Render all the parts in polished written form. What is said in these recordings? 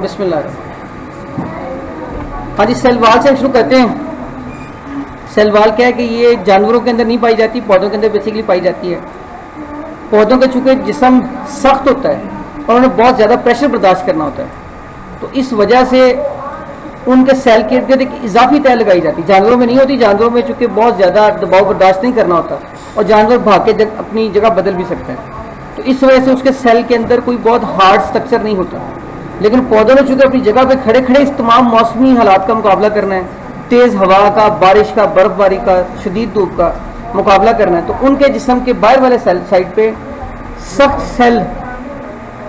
बिस्मिल्लाह। हाँ जी, cell wall से हम शुरू करते हैं। सेल वाल क्या है कि ये जानवरों के अंदर नहीं पाई जाती, पौधों के अंदर बेसिकली पाई जाती है। पौधों का चूँकि जिस्म सख्त होता है और उन्हें बहुत ज़्यादा प्रेशर बर्दाश्त करना होता है, तो इस वजह से उनके सेल के इर्द एक इजाफी तय लगाई जाती है। जानवरों में नहीं होती, जानवरों में चूँकि बहुत ज़्यादा दबाव बर्दाश्त नहीं करना होता और जानवर भाग के अपनी जगह बदल भी सकता है, तो इस वजह से उसके सेल के अंदर कोई बहुत हार्ड स्ट्रक्चर नहीं होता। लेकिन पौधों ने चूँकि अपनी जगह पे खड़े खड़े इस तमाम मौसमी हालात का मुकाबला करना है, तेज़ हवा का, बारिश का, बर्फबारी का, शदीद धूप का मुकाबला करना है, तो उनके जिस्म के बाहर वाले सेल साइड पे सख्त सेल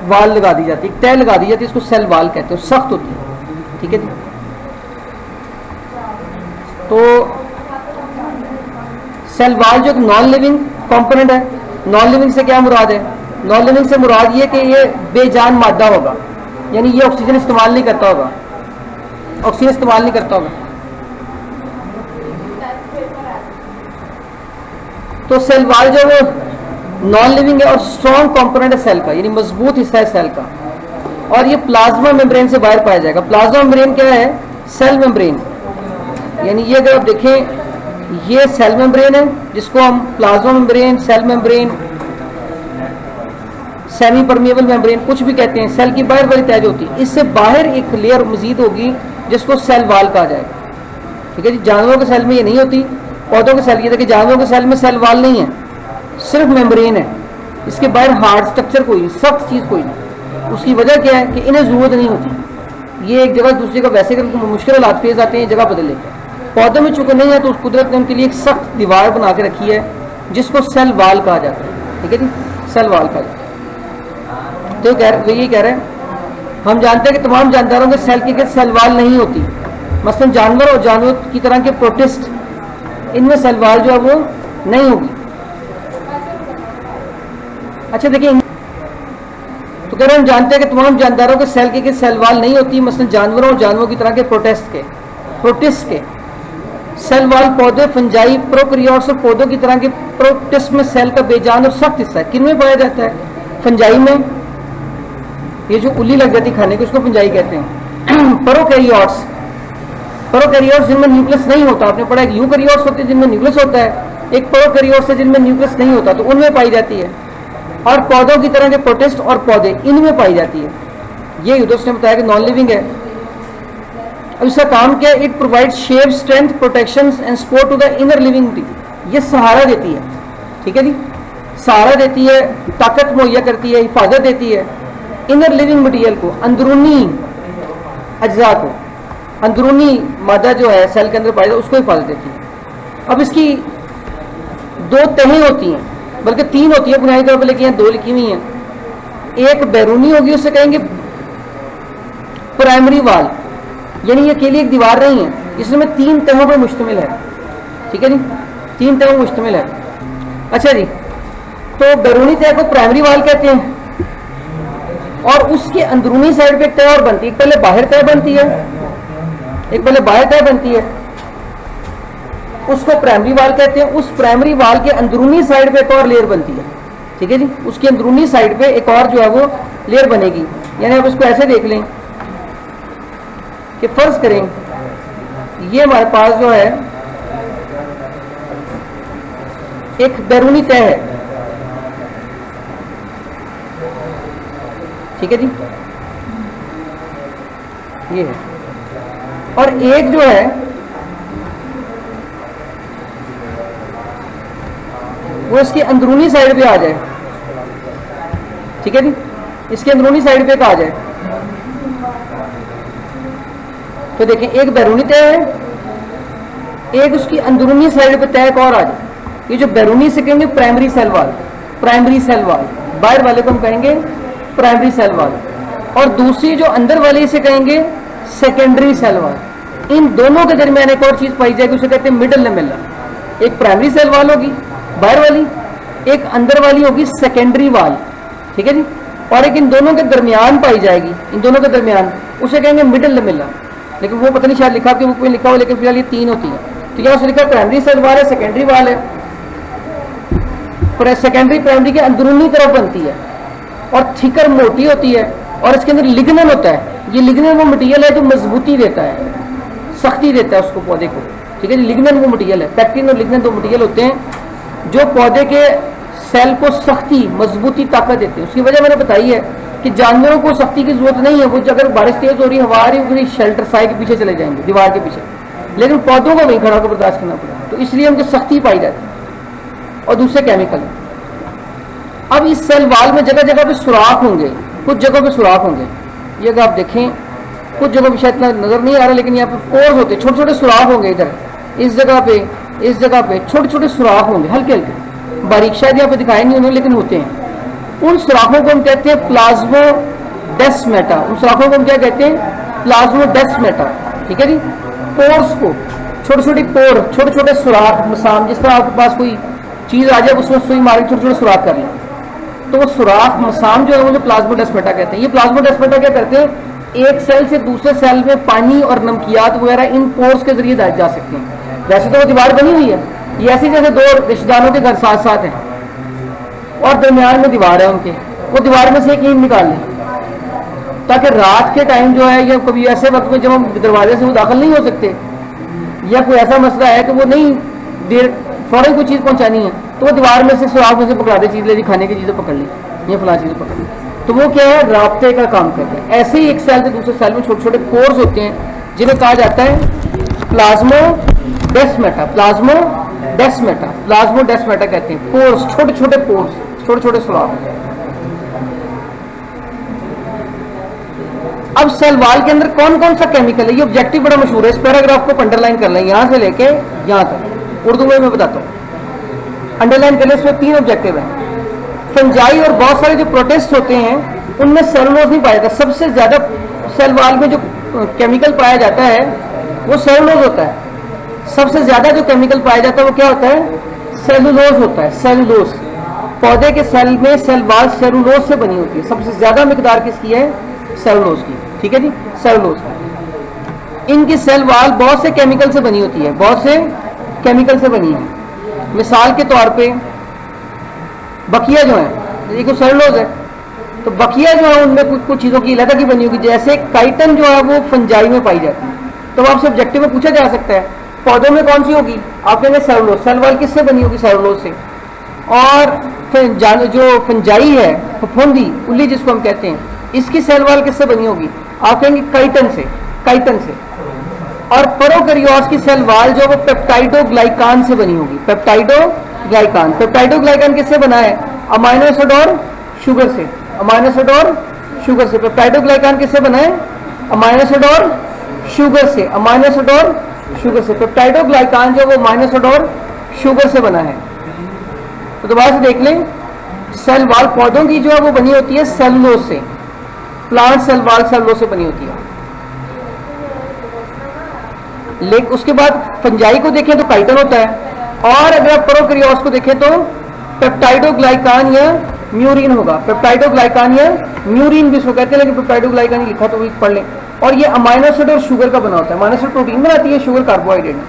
वाल लगा दी जाती है, तय लगा दी जाती है, इसको सेल वाल कहते हैं, सख्त होती है। ठीक है जी। तो सेल वाल जो नॉन लिविंग कंपोनेंट है, नॉन लिविंग से क्या मुराद है? नॉन लिविंग से मुराद ये कि ये बेजान मादा होगा, यानी ये ऑक्सीजन इस्तेमाल नहीं करता होगा, ऑक्सीजन इस्तेमाल नहीं करता होगा। तो सेल वाल जो वो नॉन लिविंग है और स्ट्रॉन्ग कंपोनेंट है सेल का, यानी मजबूत हिस्सा है सेल का, और ये प्लाज्मा मेम्ब्रेन से बाहर पाया जाएगा। प्लाज्मा मेम्ब्रेन क्या है? सेल मेम्ब्रेन, यानी ये अगर आप देखें, ये सेल मेम्ब्रेन है जिसको हम plasma membrane, cell membrane, semi permeable membrane कुछ भी कहते हैं। सेल की बाहर वाली तय होती है, इससे बाहर एक लेयर मजीद होगी जिसको सेल वाल कहा जाएगा। ठीक है जी। जानवरों के सेल में ये नहीं होती, पौधों के सेल, ये देखिए जानवरों के सेल में सेल वाल नहीं है, सिर्फ मेम्ब्रेन है, इसके बाहर हार्ड स्ट्रक्चर कोई, सख्त चीज़ कोई नहीं। उसकी वजह क्या है कि इन्हें ज़रूरत नहीं होती, ये एक जगह दूसरी जगह वैसे करके मुश्किल हालात फेज आते हैं, जगह बदल लेते हैं। पौधों में चूँकि नहीं है तो उस कुदरत ने उनके लिए एक सख्त दीवार बना के रखी है जिसको सेल वाल कहा जाता है। ठीक है जी, सेल वाल कहा जाता है। तो यही कह रहे हैं, हम जानते हैं कि तमाम जानदारों के सेल की सेल वाल नहीं होती। मसलन जानवर और जानवर की तरह के प्रोटिस्ट, इनमें सेल वाल जो है वो नहीं होगी। अच्छा देखिए, तो कह रहे हैं हम जानते हैं कि तमाम जानदारों के सेल की सेल वाल नहीं होती। मसलन जानवरों और जानवरों की तरह के प्रोटिस्ट के सेल वाल पौधे, फंजाई, प्रोकैरियोट्स और पौधों की तरह के प्रोटिस्ट में सेल का बेजान और सख्त हिस्सा है। किन में पाया जाता है? फंजाई में, ये जो उल्ली लग जाती खाने की उसको फंजाई कहते हैं। प्रोकैरियोट्स जिनमें न्यूक्लियस नहीं होता, आपने पढ़ा है यूकैरियोट्स होते हैं जिनमें न्यूक्लियस होता है, एक प्रोकैरियोट्स है जिनमें न्यूक्लियस नहीं होता, तो उनमें पाई जाती है। और पौधों की तरह के प्रोटिस्ट और पौधे, इनमें पाई जाती है। ये यूदोस ने बताया कि नॉन लिविंग है। अब इसका काम क्या है? It provide shape, strength, protection and support to the inner living. ये सहारा देती है। ठीक है जी, सहारा देती है, ताकत मुहैया करती है, हिफाजत देती है इनर लिविंग मटीरियल को, अंदरूनी अज्जा को, अंदरूनी मादा जो है सेल के अंदर पाई जाती है उसको हिफाजत देती है। अब इसकी दो तहें होती हैं, बल्कि तीन होती है बुनियादी तौर पर, लेकिन यहाँ दो लिखी हुई हैं। एक बैरूनी होगी, उससे कहेंगे प्राइमरी वाल, यानी ये अकेली एक दीवार नहीं है, इसमें तीन तहों पर मुश्तमिल है। ठीक है जी, तीन तहों पर मुश्तमिल है। अच्छा जी, तो बैरूनी तह को प्राइमरी वाल कहते हैं, और उसके अंदरूनी साइड पे एक तह और बनती है। पहले बाहर तह बनती है, एक पहले बाहर तह बनती है, उसको प्राइमरी वाल कहते हैं। उस प्राइमरी वाल के अंदरूनी साइड पे एक और लेयर बनती है। ठीक है जी, उसकी अंदरूनी साइड पे एक और जो है वो लेयर बनेगी। यानी आप इसको ऐसे देख लें कि फर्ज करें ये हमारे पास जो है एक बैरूनी तह है। ठीक है जी, ये है, और एक जो है वो इसकी अंदरूनी साइड पे आ जाए। ठीक है जी, इसके अंदरूनी साइड पे आ जाए। तो देखें, एक बैरूनी तह है, एक उसकी अंदरूनी साइड पे तह और आ जाए। ये जो बैरूनी से कहेंगे primary cell wall, primary cell wall, बाहर वाले को हम कहेंगे प्राइमरी सेल वाल, और दूसरी जो अंदर वाली से कहेंगे सेकेंडरी सेल वाल। इन दोनों के दरमियान एक और चीज पाई जाएगी, उसे कहते हैं मिडल लेमेला। एक प्राइमरी सेल वाल होगी बाहर वाली, एक अंदर वाली होगी सेकेंडरी वाल। ठीक है जी, और एक इन दोनों के दरमियान पाई जाएगी, इन दोनों के दरमियान, उसे कहेंगे मिडल लेमेला। लेकिन वो पता नहीं शायद लिखा कि बुक में लिखा हो, लेकिन फिलहाल ये तीन होती है। तो यहाँ से लिखा प्राइमरी सेल वाल है, सेकेंडरी वाल है, और सेकेंडरी प्राइमरी के अंदरूनी तरफ बनती है और थिकर मोटी होती है, और इसके अंदर लिग्नन होता है। ये लिग्नन वो मटेरियल है जो मजबूती देता है, सख्ती देता है उसको, पौधे को, ठीक है जी। लिग्नन वो मटेरियल है, पैक्टिन और लिग्नन दो मटेरियल होते हैं जो पौधे के सेल को सख्ती, मजबूती, ताकत देते हैं। उसकी वजह मैंने बताई है कि जानवरों को सख्ती की जरूरत नहीं है, वो अगर बारिश तेज हो रही है, हवा आ रही है, वो शेल्टर साइड के पीछे चले जाएंगे, दीवार के पीछे, लेकिन पौधों को वहीं खड़ा होकर बर्दाश्त करना पड़ेगा, तो इसलिए उनको सख्ती पाई जाती है। और दूसरे केमिकल। अब इस सेल वाल में जगह जगह पे सुराख होंगे, कुछ जगहों पे सुराख होंगे, ये अगर आप देखें कुछ जगहों पे शायद नजर नहीं आ रहा, लेकिन यहाँ पे पोर्स होते हैं, छोटे छोटे सुराख होंगे, इधर इस जगह पे छोटे छोटे सुराख होंगे, हल्के हल्के बारीक, शायद यहाँ पे दिखाए नहीं उन्होंने, लेकिन होते हैं। उन सुराखों को हम कहते हैं प्लाज्मोडेस्माटा। उन सुराखों को हम क्या कहते हैं? प्लाज्मोडेस्माटा, ठीक है जी। पोर्स को, छोटे छोटे पोर, छोटे छोटे सुराख, मसाम, जिस तरह आपके पास कोई चीज आ जाए उसमें सुई मार के छोटे छोटे सुराख कर लें, तो वो सुराख मसाम जो है वो प्लाज्मोडेस्माटा कहते हैं। ये प्लाज्मोडेस्माटा क्या करते हैं? एक सेल से दूसरे सेल में पानी और नमकियात वगैरह इन पोर्स के जरिए जा सकते हैं। वैसे तो वो दीवार बनी हुई है, ये ऐसी जैसे दो रिश्तेदारों के घर साथ साथ हैं और दरमियान में दीवार है उनके, वो दीवार में से एक ईंट निकाल लें, ताकि रात के टाइम जो है या कभी ऐसे वक्त में जब हम दरवाजे से वो दाखिल नहीं हो सकते, या कोई ऐसा मसला है कि वो नहीं देर फौरन कोई चीज़ पहुंचानी है, तो वो दीवार में से सुराख में से पकड़ा दे, चीज़ ले ली, खाने की चीज़ें पकड़ ली, ये फला चीज़ें पकड़ ली, तो वो क्या है? राब्ते का काम करते हैं। ऐसे ही एक सेल से दूसरे सेल में छोटे छोटे पोर्स होते हैं जिन्हें कहा जाता है प्लाज्मोडेस्माटा। प्लाज्मोडेस्माटा कहते हैं पोर्स, छोटे छोटे पोर्स, छोटे छोटे सुराख। अब सेल वाल के अंदर कौन कौन सा केमिकल है, ये ऑब्जेक्टिव बड़ा मशहूर है, इस पैराग्राफ को अंडरलाइन कर लें, यहां से लेके यहां तक, उर्दू में मैं बताता हूं, अंडरलाइन कर लें। इसमें 3 ऑब्जेक्टिव है। फंजाई और बहुत सारे जो प्रोटेस्ट होते हैं उनमें सेलुलोज नहीं पाया जाता। सबसे ज्यादा सेल वाल में जो केमिकल पाया जाता है वो सेलुलोज होता है। सबसे ज्यादा जो केमिकल पाया जाता है वो क्या होता है? सेलुलोज होता है। सेलुलोज, पौधे के सेल में सेल वाल सेलुलोज से बनी होती है। सबसे ज्यादा मिकदार किसकी है? सेलुलोज की, ठीक है जी, सेलुलोज की। इनकी सेल वाल बहुत से केमिकल से बनी होती है, बहुत से केमिकल से बनी है। मिसाल के तौर पे बकिया जो है, ये कुछ सेलुलोज है, तो बकिया जो है उनमें कुछ चीजों की अलग की बनी होगी। जैसे काइटन जो है वो फंजाई में पाई जाती है, तो आपसे ऑब्जेक्टिव में पूछा जा सकता है पौधों में कौन सी होगी? आप कहेंगे सेलुलोज। सेल वाल किससे बनी होगी? सेलुलोज से। और जो फंजाई है, फफूंदी, उल्ली जिसको हम कहते हैं, इसकी सेल वाल किससे बनी होगी? आप कहेंगे काइटन से, काइटन से। और प्रोकैरियोट्स की सेल वाल जो वो पेप्टाइडोग्लाइकान से बनी होगी, पेप्टाइडोग्लाइकान। पेप्टाइडोग्लाइकान किससे बना है? अमाइनो एसिड और शुगर से, अमाइनो एसिड और शुगर से। पेप्टाइडोग्लाइकान किससे बना है? अमाइनो एसिड और शुगर से, अमाइनो एसिड और शुगर से। पेप्टाइडोग्लाइकान जो वो अमाइनो एसिड और शुगर से बना है। तो दोबारा से देख लें, सेल वाल पौधों की जो है वो बनी होती है सेलुलोज से, प्लांट सेल वाल सेलुलोज से बनी होती है। लेकिन उसके बाद फंजाई को देखें तो काइटन होता है, और अगर आप प्रोकैरियोट्स को देखें तो पेप्टाइडोग्लाइकान या म्यूरिन होगा। पेप्टाइडोग्लाइकान या म्यूरिन भी इसको कहते हैं, लेकिन पेप्टाइडोग्लाइकान ही लिखा तो वो पढ़ लें। और ये अमाइनो एसिड और शुगर का बना होता है। अमाइनो एसिड प्रोटीन बनाती है, शुगर कार्बोहाइड्रेट है।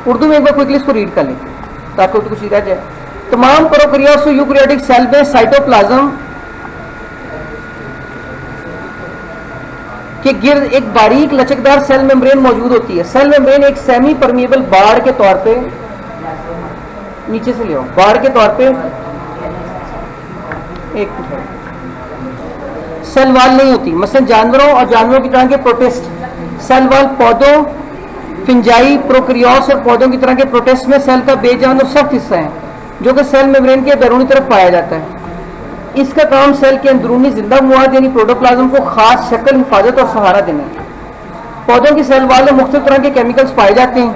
उर्दू में एक बार क्विकली इसको रीड कर लें ताकि कुछ सीखा जाए। तमाम प्रोकैरियोट्स यूकैरियोटिक सेल में साइटोप्लाज्म के गिर्द एक बारीक लचकदार सेल मेम्ब्रेन मौजूद होती है। सेल मेम्ब्रेन एक सेमी परमिएबल बाड़ के तौर पे, नीचे से ले आओ, बाड़ के तौर पे एक सेल वाल नहीं होती। मसलन जानवरों और जानवरों की तरह के प्रोटिस्ट सेल वाल पौधों, फिंजाई, प्रोकैरियोट्स और पौधों की तरह के प्रोटिस्ट में सेल का बेजान और सख्त हिस्सा है जो कि सेल मेम्ब्रेन के बैरूनी तरफ पाया जाता है। इसका काम सेल के अंदरूनी जिंदा मवाद यानी प्रोटोप्लाज्म को खास शक्ल, हिफाजत और सहारा देना है। पौधों की सेल वाल में मुख्तलिफ तरह के केमिकल्स पाए जाते हैं।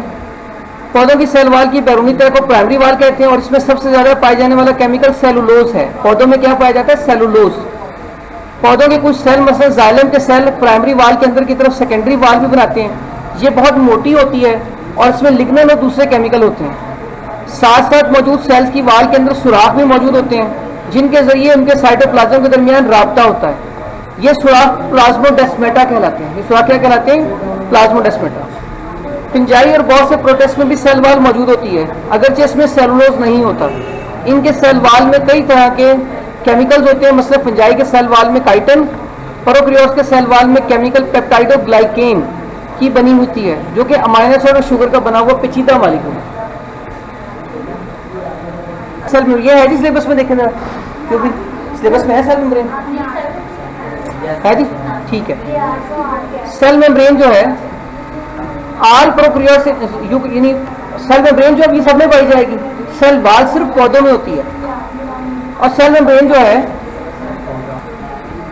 पौधों की सेल वाल की बैरूनी तरफ को प्राइमरी वाल कहते हैं और इसमें सबसे ज्यादा पाए जाने वाला केमिकल सेलुलोज है। पौधों में क्या पाया जाता है? सेलुलोज। पौधों के कुछ सेल मसलन जाइलम के सेल प्राइमरी वाल के अंदर की तरफ सेकेंडरी वाल भी बनाते हैं। ये बहुत मोटी होती है और इसमें लिग्नन और दूसरे केमिकल होते हैं। साथ साथ मौजूद सेल्स की वाल के अंदर सुराख भी मौजूद होते हैं जिनके जरिए उनके साइटोप्लाज्म के दरमियान राब्ता होता है। ये सुराख प्लाज्मोडेस्माटा कहलाते हैं। ये सुराख क्या कहलाते हैं? प्लाज्मोडेस्माटा। फिंजाई और बहुत से प्रोटिस्ट में भी सेल वाल मौजूद होती है, अगरचे इसमें सेलुलोज नहीं होता। इनके सेल वाल में कई तरह के केमिकल्स होते हैं, मतलब फंजाई के सेल वाल में काइटिन, प्रोकैरियोट्स के सेल वाल में केमिकल पेप्टाइडोग्लाइकेन की बनी होती है, जो कि अमाइनो एसिड और शुगर का बना हुआ पेचीदा मॉलिक्यूल है। सेल मेम्ब्रेन ये है जी सिलेबस में, देखें जरा, क्योंकि सिलेबस में है सेल मेम्ब्रेन है जी, ठीक है। सेल मेम्ब्रेन जो है आल प्रोकैरियोट्स यानी सेल मेम्ब्रेन जो ये सब में पाई जाएगी, सेल वाल सिर्फ पौधों में होती है, और सेल मेम्ब्रेन जो है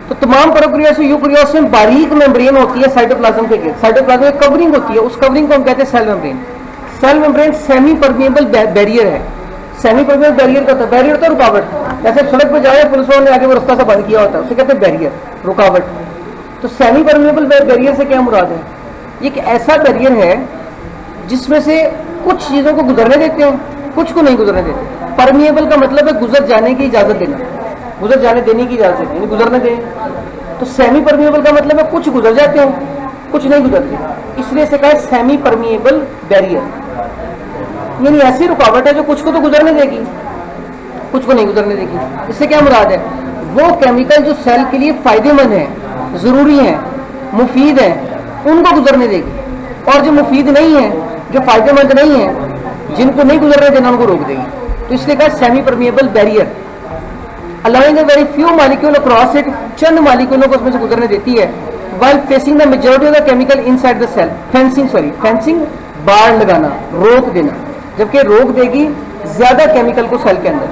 तो तमाम प्रोकैरियोट्स यूकैरियोट्स में बारीक मेम्ब्रेन होती है साइटोप्लाज्म के गिर्द, साइटोप्लाज्म में कवरिंग होती है, उस कवरिंग को हम कहते हैं cell membrane. Cell membrane semi permeable barrier है। सेमी परमिएबल बैरियर का बैरियर होता है रुकावट, जैसे सड़क पर जाए पुलिस वालों ने आगे वो रास्ता सा बंद किया होता है, उसे कहते हैं बैरियर, रुकावट। तो सेमी परमिएबल बैरियर से क्या मुराद है? ये एक ऐसा बैरियर है जिसमें से कुछ चीजों को गुजरने देते हैं, कुछ को नहीं गुजरने देते। परमिएबल का मतलब है गुजर जाने की इजाजत देना, गुजर जाने देने की इजाजत देनी, गुजरने दें। तो सेमी परमिएबल का मतलब है कुछ गुजर जाते हैं, कुछ नहीं गुजरते, इसलिए इसे कहा सेमी परमिएबल बैरियर। यानी ऐसी रुकावट है जो कुछ को तो गुजरने देगी, कुछ को नहीं गुजरने देगी। इससे क्या मुराद है? वो केमिकल जो सेल के लिए फायदेमंद है, जरूरी है, मुफीद है, उनको गुजरने देगी, और जो मुफीद नहीं है, जो फायदेमंद नहीं है, जिनको नहीं गुजरने देना, उनको रोक देगी। तो इसलिए कहा semi permeable barrier, allowing a very few molecule across it, चंद मॉलिक्यूलों को उसमें से गुजरने देती है, while facing the majority of the chemical inside the cell. Fencing बाड़ लगाना, रोक देना, जबकि रोक देगी ज्यादा केमिकल को सेल के अंदर।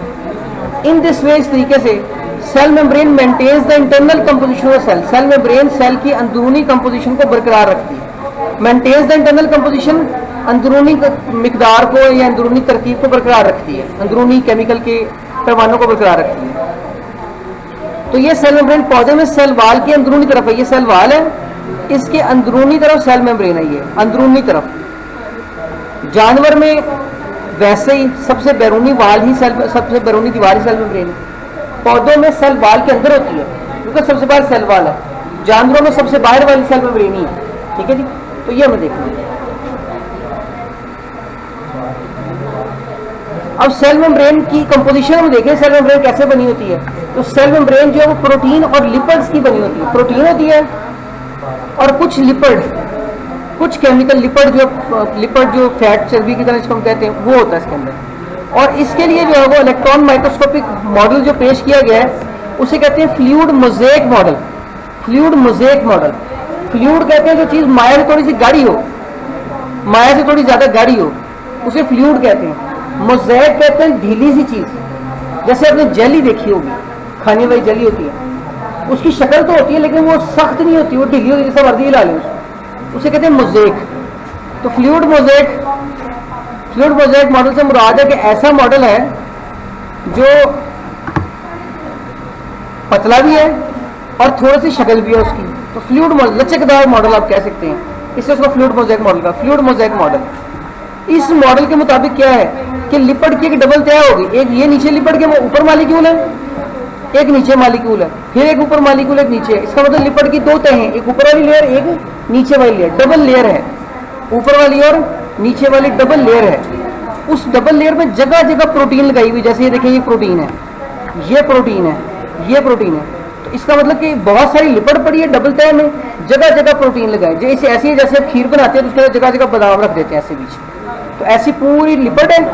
इन दिस वे, इस तरीके से cell membrane maintains the internal composition of cell. Cell membrane cell की अंदरूनी कंपोजिशन को बरकरार रखती है। मेंटेन्स द इंटरनल कंपोजिशन, अंदरूनी मिकदार को या अंदरूनी तरकीब को बरकरार रखती है, अंदरूनी केमिकल के पैमानों को बरकरार रखती है। तो ये सेल मेम्ब्रेन पौधे में सेल वाल की अंदरूनी तरफ है, ये सेल वाल है, इसके अंदरूनी तरफ सेल मेम्ब्रेन है, ये अंदरूनी तरफ। जानवर में वैसे ही सबसे बैरूनी वाल ही सबसे बैरूनी दीवार ही सेल मेम्ब्रेन है। पौधों में सेल वाल के अंदर होती है, क्योंकि सबसे बाहर सेल वाल है। जानवरों में सबसे बाहर वाली सेल मेम्ब्रेन ही है, ठीक है जी। तो ये हमें देखना है। अब सेल मेम्ब्रेन की कंपोजिशन हम देखें, सेल मेम्ब्रेन कैसे बनी होती है। तो सेल मेम्ब्रेन जो है वो प्रोटीन और लिपिड्स की बनी होती है। प्रोटीन होती है और कुछ लिपिड, कुछ केमिकल लिपिड जो फैट चर्बी की तरह इसको हम कहते हैं, वो होता है इसके अंदर। और इसके लिए जो है वो इलेक्ट्रॉन माइक्रोस्कोपिक मॉडल जो पेश किया गया है उसे कहते हैं fluid mosaic model. Fluid mosaic model, fluid कहते हैं जो चीज माया से थोड़ी सी गाढ़ी हो, माया से थोड़ी ज्यादा गाढ़ी हो, उसे फ्लूइड कहते हैं। मोज़ेक कहते हैं ढीली सी चीज, जैसे आपने जेली देखी होगी, खाने वाली जेली होती है, उसकी शक्ल तो होती है लेकिन वो सख्त नहीं होती, वो ढीली होती है, जैसे वर्दी हिला ले उसे कहते हैं मोज़ेक। तो फ्लूइड मोज़ेक मॉडल से मुराद है कि ऐसा मॉडल है जो पतला भी है और थोड़ी सी शक्ल भी है उसकी। तो फ्लूइड मॉडल, लचकदार मॉडल आप कह सकते हैं, इससे उसको फ्लूइड मोज़ेक मॉडल का। फ्लूइड मोज़ेक मॉडल, इस मॉडल के मुताबिक क्या है कि लिपिड की एक डबल तय होगी, एक ये नीचे लिपिड के ऊपर मॉलिक्यूल है, एक नीचे मॉलिक्यूल है, फिर एक ऊपर मॉलिक्यूल, एक नीचे। इसका मतलब लिपिड की दो तह हैं, एक ऊपर वाली लेयर, एक नीचे वाली लेयर, डबल लेयर है, ऊपर वाली और नीचे वाली डबल लेयर है। उस डबल लेयर में जगह जगह प्रोटीन लगाई हुई, जैसे ये देखिए ये प्रोटीन है, ये प्रोटीन है, ये प्रोटीन है। तो इसका मतलब कि बहुत सारी लिपिड पड़ी है डबल तह में, जगह जगह प्रोटीन लगाए। जैसे ऐसे ही जैसे आप खीर बनाते हैं तो उसके जगह जगह बादाम रख देते हैं ऐसे बीच, तो ऐसी पूरी लिपिड है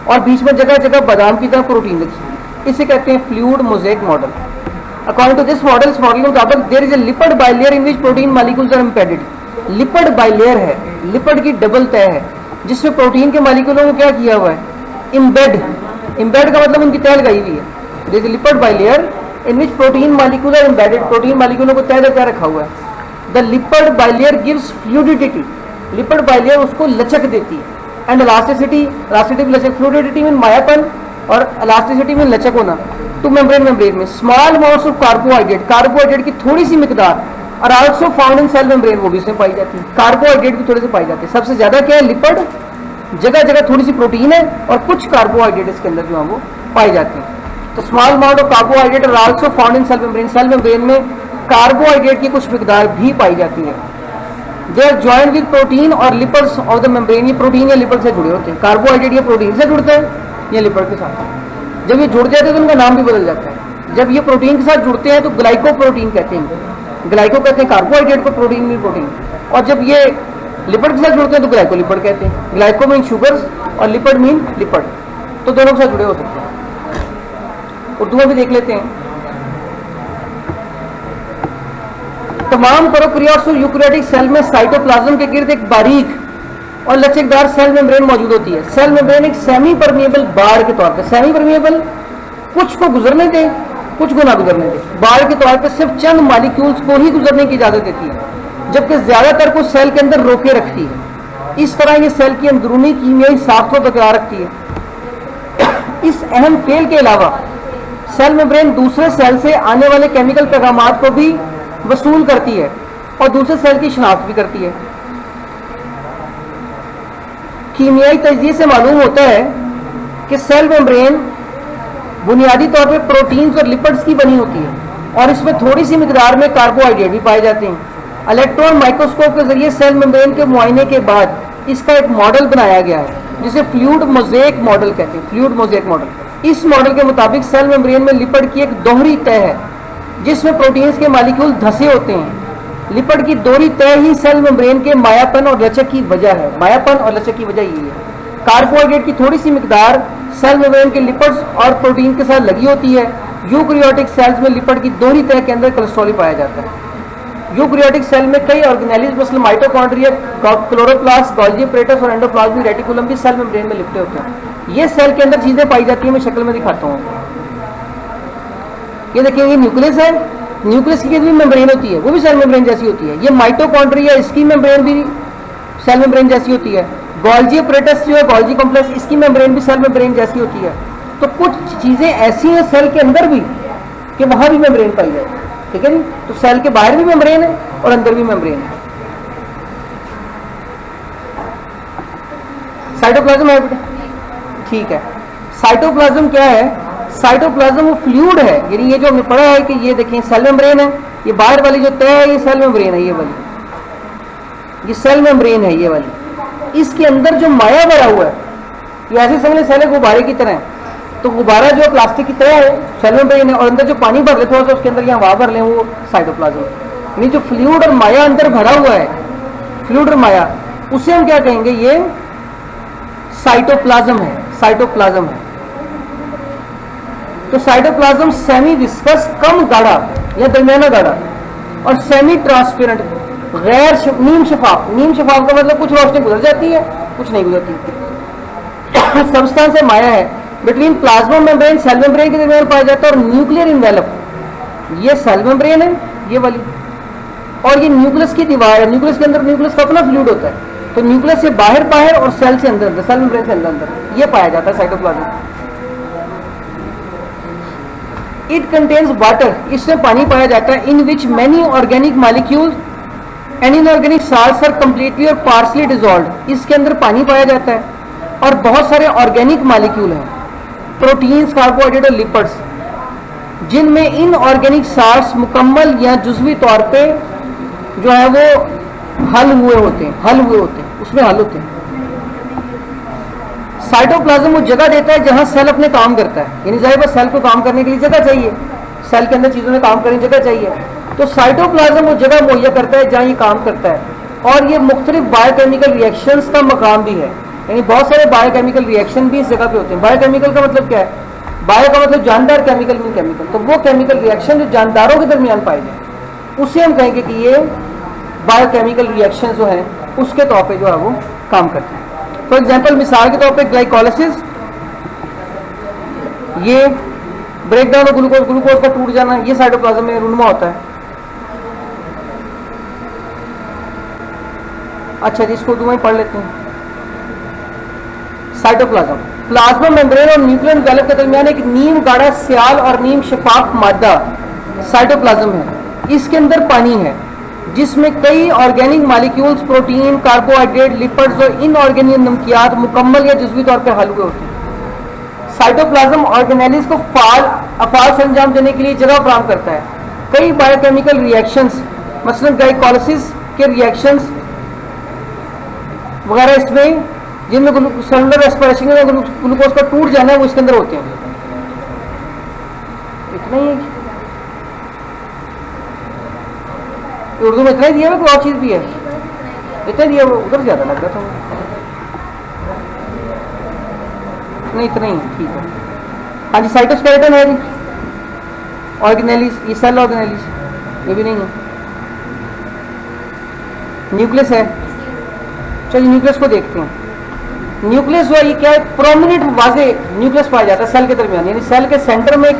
और बीच में जगह जगह बादाम की तरह प्रोटीन रखी। इसे कहते हैं fluid mosaic model. According to this model, इस मॉडल के मुताबिक there is a lipid bilayer in which protein molecules are embedded. Lipid bilayer है, लिपिड की डबल तह है, जिसमें प्रोटीन के मॉलिक्यूलों को क्या किया हुआ है, इम्बेड। इम्बेड का मतलब उनकी तह लगाई हुई है। There is a lipid bilayer in which protein molecule are embedded, protein मॉलिक्यूलों को तह लगा रखा हुआ है। The lipid bilayer gives fluidity, lipid bilayer उसको लचक देती है, एंड इलास्टिसिटी, लचक, फ्लूइडिटी में मायापन और इलास्टिसिटी में लचक होना। टू मेम्ब्रेन में स्मॉल अमाउंट्स ऑफ कार्बोहाइड्रेट की थोड़ी सी मिकदार और also found in cell membrane, वो भी इसमें पाई जाती है। कार्बोहाइड्रेट भी थोड़े से पाई जाते हैं। सबसे ज्यादा क्या है, लिपिड, जगह जगह थोड़ी सी प्रोटीन है और कुछ कार्बोहाइड्रेट इसके अंदर जो है वो पाई जाती है। तो स्मॉल अमाउंट ऑफ कार्बोहाइड्रेट और also found in cell membrane, cell membrane में कार्बोहाइड्रेट की कुछ मिकदार भी पाई जाती है। They are joint with protein और लिपिड्स ऑफ द मेम्ब्रेन, ये प्रोटीन या लिपिड से जुड़े होते हैं। कार्बोहाइड्रेट या प्रोटीन से जुड़ते हैं या लिपिड के साथ। जब ये जुड़ जाते हैं तो उनका नाम भी बदल जाता है। जब ये प्रोटीन के साथ जुड़ते हैं तो ग्लाइकोप्रोटीन कहते हैं। ग्लाइको कहते हैं कार्बोहाइड्रेट को, प्रोटीन मीन प्रोटीन। और जब ये लिपिड के साथ जुड़ते हैं तो ग्लाइकोलिपिड कहते हैं। ग्लाइको मीन शुगर्स और लिपिड मीन लिपिड, तो दोनों के साथ जुड़े हो सकते हैं। उर्दू में भी देख लेते हैं। तमाम प्रोकैरियोट्स और यूकेरियोटिक सेल में साइटोप्लाज्म के गिर्द एक बारीक और लचकदार सेल मेम्ब्रेन मौजूद होती है। सेल मेम्ब्रेन एक सेमी परमिएबल बाड़ के तौर पर, सेमी परमिएबल कुछ को गुजरने दे, कुछ को ना गुजरने दे, बाड़ के तौर पर सिर्फ चंद मॉलिक्यूल्स को ही गुजरने की इजाजत देती है, जबकि ज्यादातर को सेल के अंदर रोके रखती है। इस तरह ये सेल की अंदरूनी कीमियाई साख्त को बरकरार रखती है। इस अहम फेल के अलावा सेल मेम्ब्रेन दूसरे सेल से आने वाले केमिकल पैगामात को भी वसूल करती है और दूसरे सेल की शिनाख्त भी करती है। कीमियाई तजज़िये से मालूम होता है कि सेल मेम्ब्रेन बुनियादी तौर पर प्रोटीन्स और लिपिड्स की बनी होती है और इसमें थोड़ी सी मिकदार में कार्बोहाइड्रेट भी पाए जाते हैं। इलेक्ट्रॉन माइक्रोस्कोप के जरिए सेल मेम्ब्रेन के मुआयने के बाद इसका एक मॉडल बनाया गया है जिसे फ्लूइड मोज़ेक मॉडल कहते हैं। Fluid mosaic model. इस मॉडल के मुताबिक सेल मेम्ब्रेन में लिपिड की एक दोहरी तह है जिसमें प्रोटीन्स के मॉलिक्यूल धसे होते हैं। लिपिड की दोहरी तह ही सेल मेम्ब्रेन के मायापन और लचक की वजह है। मायापन और लचक की वजह यही है। कार्बोहाइड्रेट की थोड़ी सी मिकदार सेल मेम्ब्रेन के लिपिड्स और प्रोटीन के साथ लगी होती है। यूकेरियोटिक सेल्स में लिपिड की दोहरी तह के अंदर कोलेस्ट्रॉल पाया जाता है। यूकेरियोटिक सेल में कई ऑर्गेनेल्स मसलन माइटोकॉन्ड्रिया, क्लोरोप्लास्ट, गोल्गी एपरेटस और एंडोप्लाज्मिक रेटिकुलम भी सेल मेम्ब्रेन में लिपटे होते हैं। ये सेल के अंदर चीजें पाई जाती हैं, मैं शक्ल में दिखाता हूँ। ये देखिए, ये न्यूक्लियस है। न्यूक्लियस की भी मेम्ब्रेन होती है, वो भी सेल मेम्ब्रेन जैसी होती है। ये माइटोकॉन्ड्रिया, इसकी मेम्ब्रेन भी सेल मेम्ब्रेन जैसी होती है। गोल्गी एपरेटस जो है, गोल्गी कॉम्प्लेक्स, इसकी मेम्ब्रेन भी सेल मेम्ब्रेन जैसी होती है। तो कुछ चीजें ऐसी हैं सेल के अंदर भी कि वहां भी मेम्ब्रेन पाई जाए, ठीक है जी। तो सेल के बाहर भी मेम्ब्रेन है और अंदर भी मेम्ब्रेन है। साइटोप्लाज्म है बेटा, ठीक है। साइटोप्लाज्म क्या है? साइटोप्लाज्म वो फ्लूइड है, यानी ये जो हमने पढ़ा है कि ये देखिए सेल मेम्ब्रेन है, ये बाहर वाली जो तह है ये सेल मेम्ब्रेन है, ये वाली, ये सेल मेम्ब्रेन है ये वाली। इसके अंदर जो माया भरा हुआ है ये ऐसे समझ सेल गुब्बारे की तरह है। तो गुब्बारा जो प्लास्टिक की तरह है सेल मेम्ब्रेन है, और अंदर जो पानी भर ले थोड़ा सा उसके अंदर या हवा भर ले वो साइटोप्लाज्म। यानी जो फ्लूइड और माया अंदर भरा हुआ है, फ्लूइड और माया, उसे हम क्या कहेंगे? ये साइटोप्लाज्म है, साइटोप्लाज्म है। तो साइटोप्लाज्म सेमी विस्कस, कम गाढ़ा या दरमियाना गाढ़ा, और सेमी ट्रांसपेरेंट, गैर नीम शफाफ। नीम शफाफ का मतलब कुछ रोशनी गुजर जाती है, कुछ नहीं गुजरती। सबस्टेंस है, माया है। Between plasma membrane, cell membrane के दरमियान पाया जाता है, और न्यूक्लियर इन्वेलप, ये सेल मेम्ब्रेन है ये वाली, और ये न्यूक्लियस की दीवार है। न्यूक्लियस के अंदर न्यूक्लियस का अपना फ्लूइड होता है, तो न्यूक्लियस से बाहर बाहर और सेल से अंदर अंदर, सेल मेम्ब्रेन से अंदर अंदर ये पाया जाता है साइटोप्लाज्म। इट कंटेन्स वाटर, इसमें पानी पाया जाता है। In which many organic molecules and inorganic salts are completely और पार्शली डिसॉल्व्ड, इसके अंदर पानी पाया जाता है और बहुत सारे ऑर्गेनिक मॉलिक्यूल हैं, प्रोटीन्स, कार्बोहाइड्रेट और लिपिड्स, जिनमें इनऑर्गेनिक साल्ट्स मुकम्मल या जुज़वी तौर पे जो है वो हल हुए होते हैं, उसमें हल होते हैं। साइटोप्लाज्म वो जगह देता है जहां सेल अपने काम करता है, यानी जाहिर बात सेल को काम करने के लिए जगह चाहिए, सेल के अंदर चीजों में काम करने की जगह चाहिए। तो साइटोप्लाज्म वो जगह मुहैया करता है जहां ये काम करता है, और ये मुख्तलिफ बायोकेमिकल रिएक्शंस का मकाम भी है, यानी बहुत सारे बायोकेमिकल रिएक्शन भी इस जगह पे होते हैं। बायोकेमिकल का मतलब क्या है? बायो का मतलब जानदार, केमिकल मीन केमिकल, तो वो केमिकल रिएक्शन जो जानदारों के दरमियान पाए जाए उसे हम कहेंगे कि ये बायोकेमिकल रिएक्शन जो है उसके तौर पर जो है वो काम करते हैं। फॉर एग्जाम्पल, मिसाल के तौर पे ग्लाइकोलिसिस, ये ब्रेक डाउन ग्लूकोज, ग्लूकोज का टूट जाना, ये साइटोप्लाज्म में रूनुमा होता है। अच्छा जी, इसको उर्दू में पढ़ लेते हैं। साइटोप्लाज्म प्लाज्मा मेम्ब्रेन और न्यूक्लियर एनवेलप के दरमियान एक नीम गाढ़ा स्याल और नीम शफाफ मादा साइटोप्लाज्म है। इसके अंदर पानी है जिसमें कई organic molecules, protein, carbohydrate, lipids और इनऑर्गेनिक नमकियात मुकम्मल या जुज़वी तौर पर हल हुए होते हैं। साइटोप्लाज्म ऑर्गेनेल्स को अफाल से अंजाम देने के लिए जगह फराहम करता है। कई बायोकेमिकल रिएक्शंस, मसलन ग्लाइकोलिसिस के रिएक्शंस वगैरह इसमें, जिनमें सेलुलर रेस्पिरेशन में ग्लूकोज का टूट जाना है, वो इसके अंदर होते हैं। नहीं, उर्दू में इतना ही दिया हुआ, कोई और चीज़ भी है? इतना दिया हुआ, उधर ज़्यादा लग रहा था मुझे। नहीं इतना ही, ठीक है। हाँ जी, साइटोस्केलेटन है जी, ऑर्गेनेलिस, ये सेल ऑर्गेनेलिस ये भी नहीं है। न्यूक्लियस है, चलिए न्यूक्लियस को देखते हैं। न्यूक्लियस जो है ये क्या है, प्रोमिनेंट वाजे न्यूक्लियस पाया जाता है सेल के दरमियान, यानी सेल के सेंटर में एक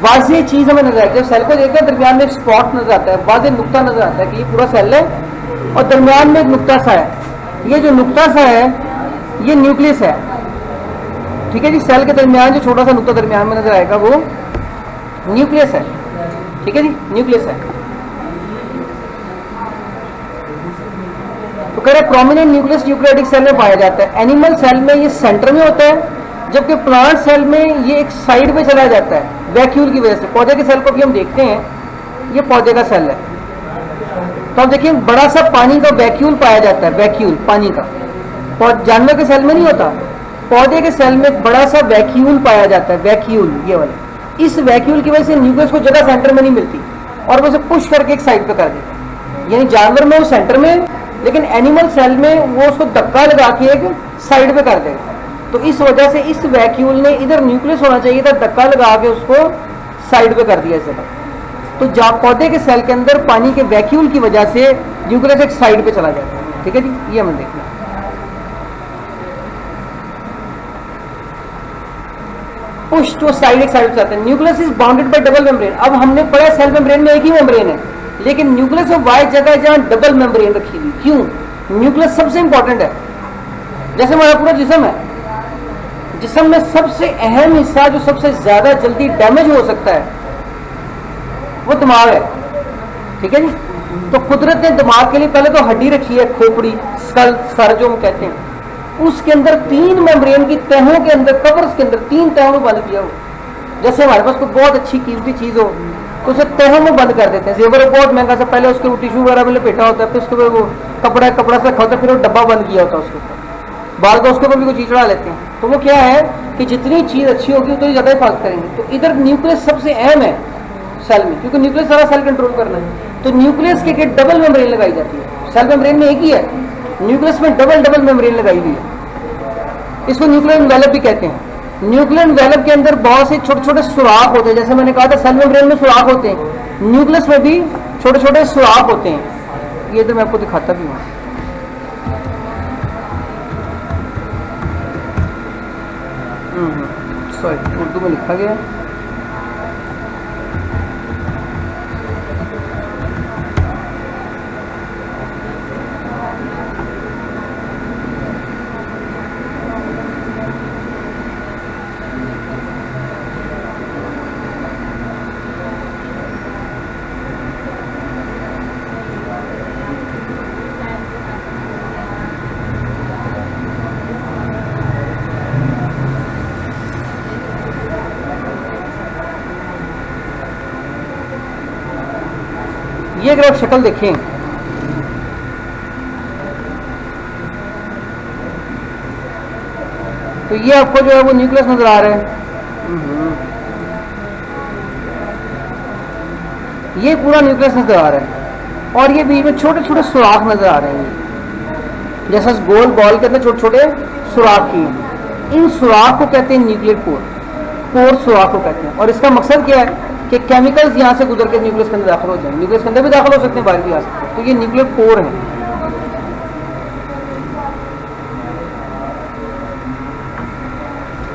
वाजे चीज हमें नजर आती है। सेल को देखते हैं दरमियान में एक स्पॉट नजर आता है, वाजे नुक्ता नजर आता है कि ये पूरा सेल है और दरमियान में एक नुक्ता सा है। ये जो नुक्ता सा है ये न्यूक्लियस है, ठीक है जी। सेल के दरमियान जो छोटा सा नुक्ता दरमियान में नजर आएगा वो न्यूक्लियस है, ठीक है जी, न्यूक्लियस है। तो कह रहे प्रोमिनेंट न्यूक्लियस यूकैरियोटिक सेल में पाया जाता है। एनिमल सेल में ये सेंटर में होता है, जबकि प्लांट सेल में ये एक साइड में चला जाता है वैक्यूल की वजह से। पौधे के सेल को भी हम देखते हैं, ये पौधे का सेल है। तो आप देखिए बड़ा सा पानी का वैक्यूल पाया जाता है, वैक्यूल पानी का, और जानवर के सेल में नहीं होता। पौधे के सेल में बड़ा सा वैक्यूल पाया जाता है, वैक्यूल ये वाला। इस वैक्यूल की वजह से न्यूक्लियस को जगह सेंटर में नहीं मिलती और वो उसे पुश करके एक साइड पे कर देता है। यानी जानवर में वो सेंटर में, लेकिन एनिमल सेल में वो उसको धक्का लगा के एक साइड पे कर देगा। तो इस वजह से इस वैक्यूल ने इधर न्यूक्लियस होना चाहिए था, धक्का लगा के उसको साइड पे कर दिया इस जगह। तो पौधे के सेल के अंदर पानी के वैक्यूल की वजह से न्यूक्लियस एक साइड पे चला जाता है, ठीक है जी। ये हमें देखना पुश टू साइड, एक साइड पे जाता है। Nucleus is bounded by double membrane. अब हमने पढ़ा सेल मेम्ब्रेन में एक ही मेम्ब्रेन है, लेकिन न्यूक्लियस में वाई जगह जहां डबल मेम्ब्रेन रखी हुई। क्यों? न्यूक्लियस सबसे इंपॉर्टेंट है। जैसे हमारा पूरा जिस्म है, जिस्म में सबसे अहम हिस्सा जो सबसे ज्यादा जल्दी डैमेज हो सकता है वो दिमाग है, ठीक है जी। तो कुदरत ने दिमाग के लिए पहले तो हड्डी रखी है, खोपड़ी, स्कल, सर जो हम कहते हैं, उसके अंदर 3 मेम्ब्रेन की तहों के अंदर, कवर्स के अंदर 3 तहों में बंद किया हो। जैसे हमारे पास कोई बहुत अच्छी कीमती चीज हो तो उसे तहों में बंद कर देते हैं। जेवर बहुत महंगा से, पहले उसके टिश्यू वगैरह में लपेटा होता है, फिर उसके ऊपर वो कपड़ा से रखा होता है, फिर वो डब्बा बंद किया होता है उसके ऊपर। बाद में उसके ऊपर भी कोई चीज चढ़ा लेते हैं। तो वो क्या है कि जितनी चीज अच्छी होगी उतनी ज्यादा हिफाजत करेंगे। तो इधर न्यूक्लियस सबसे अहम है सेल में, क्योंकि न्यूक्लियस सारा सेल कंट्रोल करना है। तो न्यूक्लियस के डबल मेम्ब्रेन लगाई जाती है। सेल मेम्ब्रेन में एक ही है, न्यूक्लियस में डबल मेम्ब्रेन लगाई हुई है। इसको न्यूक्लियर एनवेलप भी कहते हैं। न्यूक्लियर एनवेलप के अंदर बहुत से छोटे छोटे सुराख होते हैं। जैसे मैंने कहा था सेल मेम्ब्रेन में सुराख होते हैं, न्यूक्लियस में भी छोटे छोटे सुराख होते हैं। ये इधर मैं आपको दिखाता भी हूँ। सॉरी, उर्दू में लिखा गया है। ये अगर आप शक्ल देखें तो ये आपको जो है वो न्यूक्लियस नजर आ रहा है। ये पूरा न्यूक्लियस नजर आ रहा है और ये बीच में छोटे छोटे सुराख नजर आ रहे हैं, जैसा गोल बॉल के अंदर छोटे छोटे सुराख की। इन सुराख को कहते हैं न्यूक्लियर पोर, पोर सुराख को कहते हैं। और इसका मकसद क्या है कि केमिकल्स यहाँ से गुजर के न्यूक्लियस के अंदर दाखिल हो जाए। न्यूक्लियस के अंदर भी दाखिल हो सकते हैं, बाहर भी आ सकते हैं। तो ये न्यूक्लियर पोर है।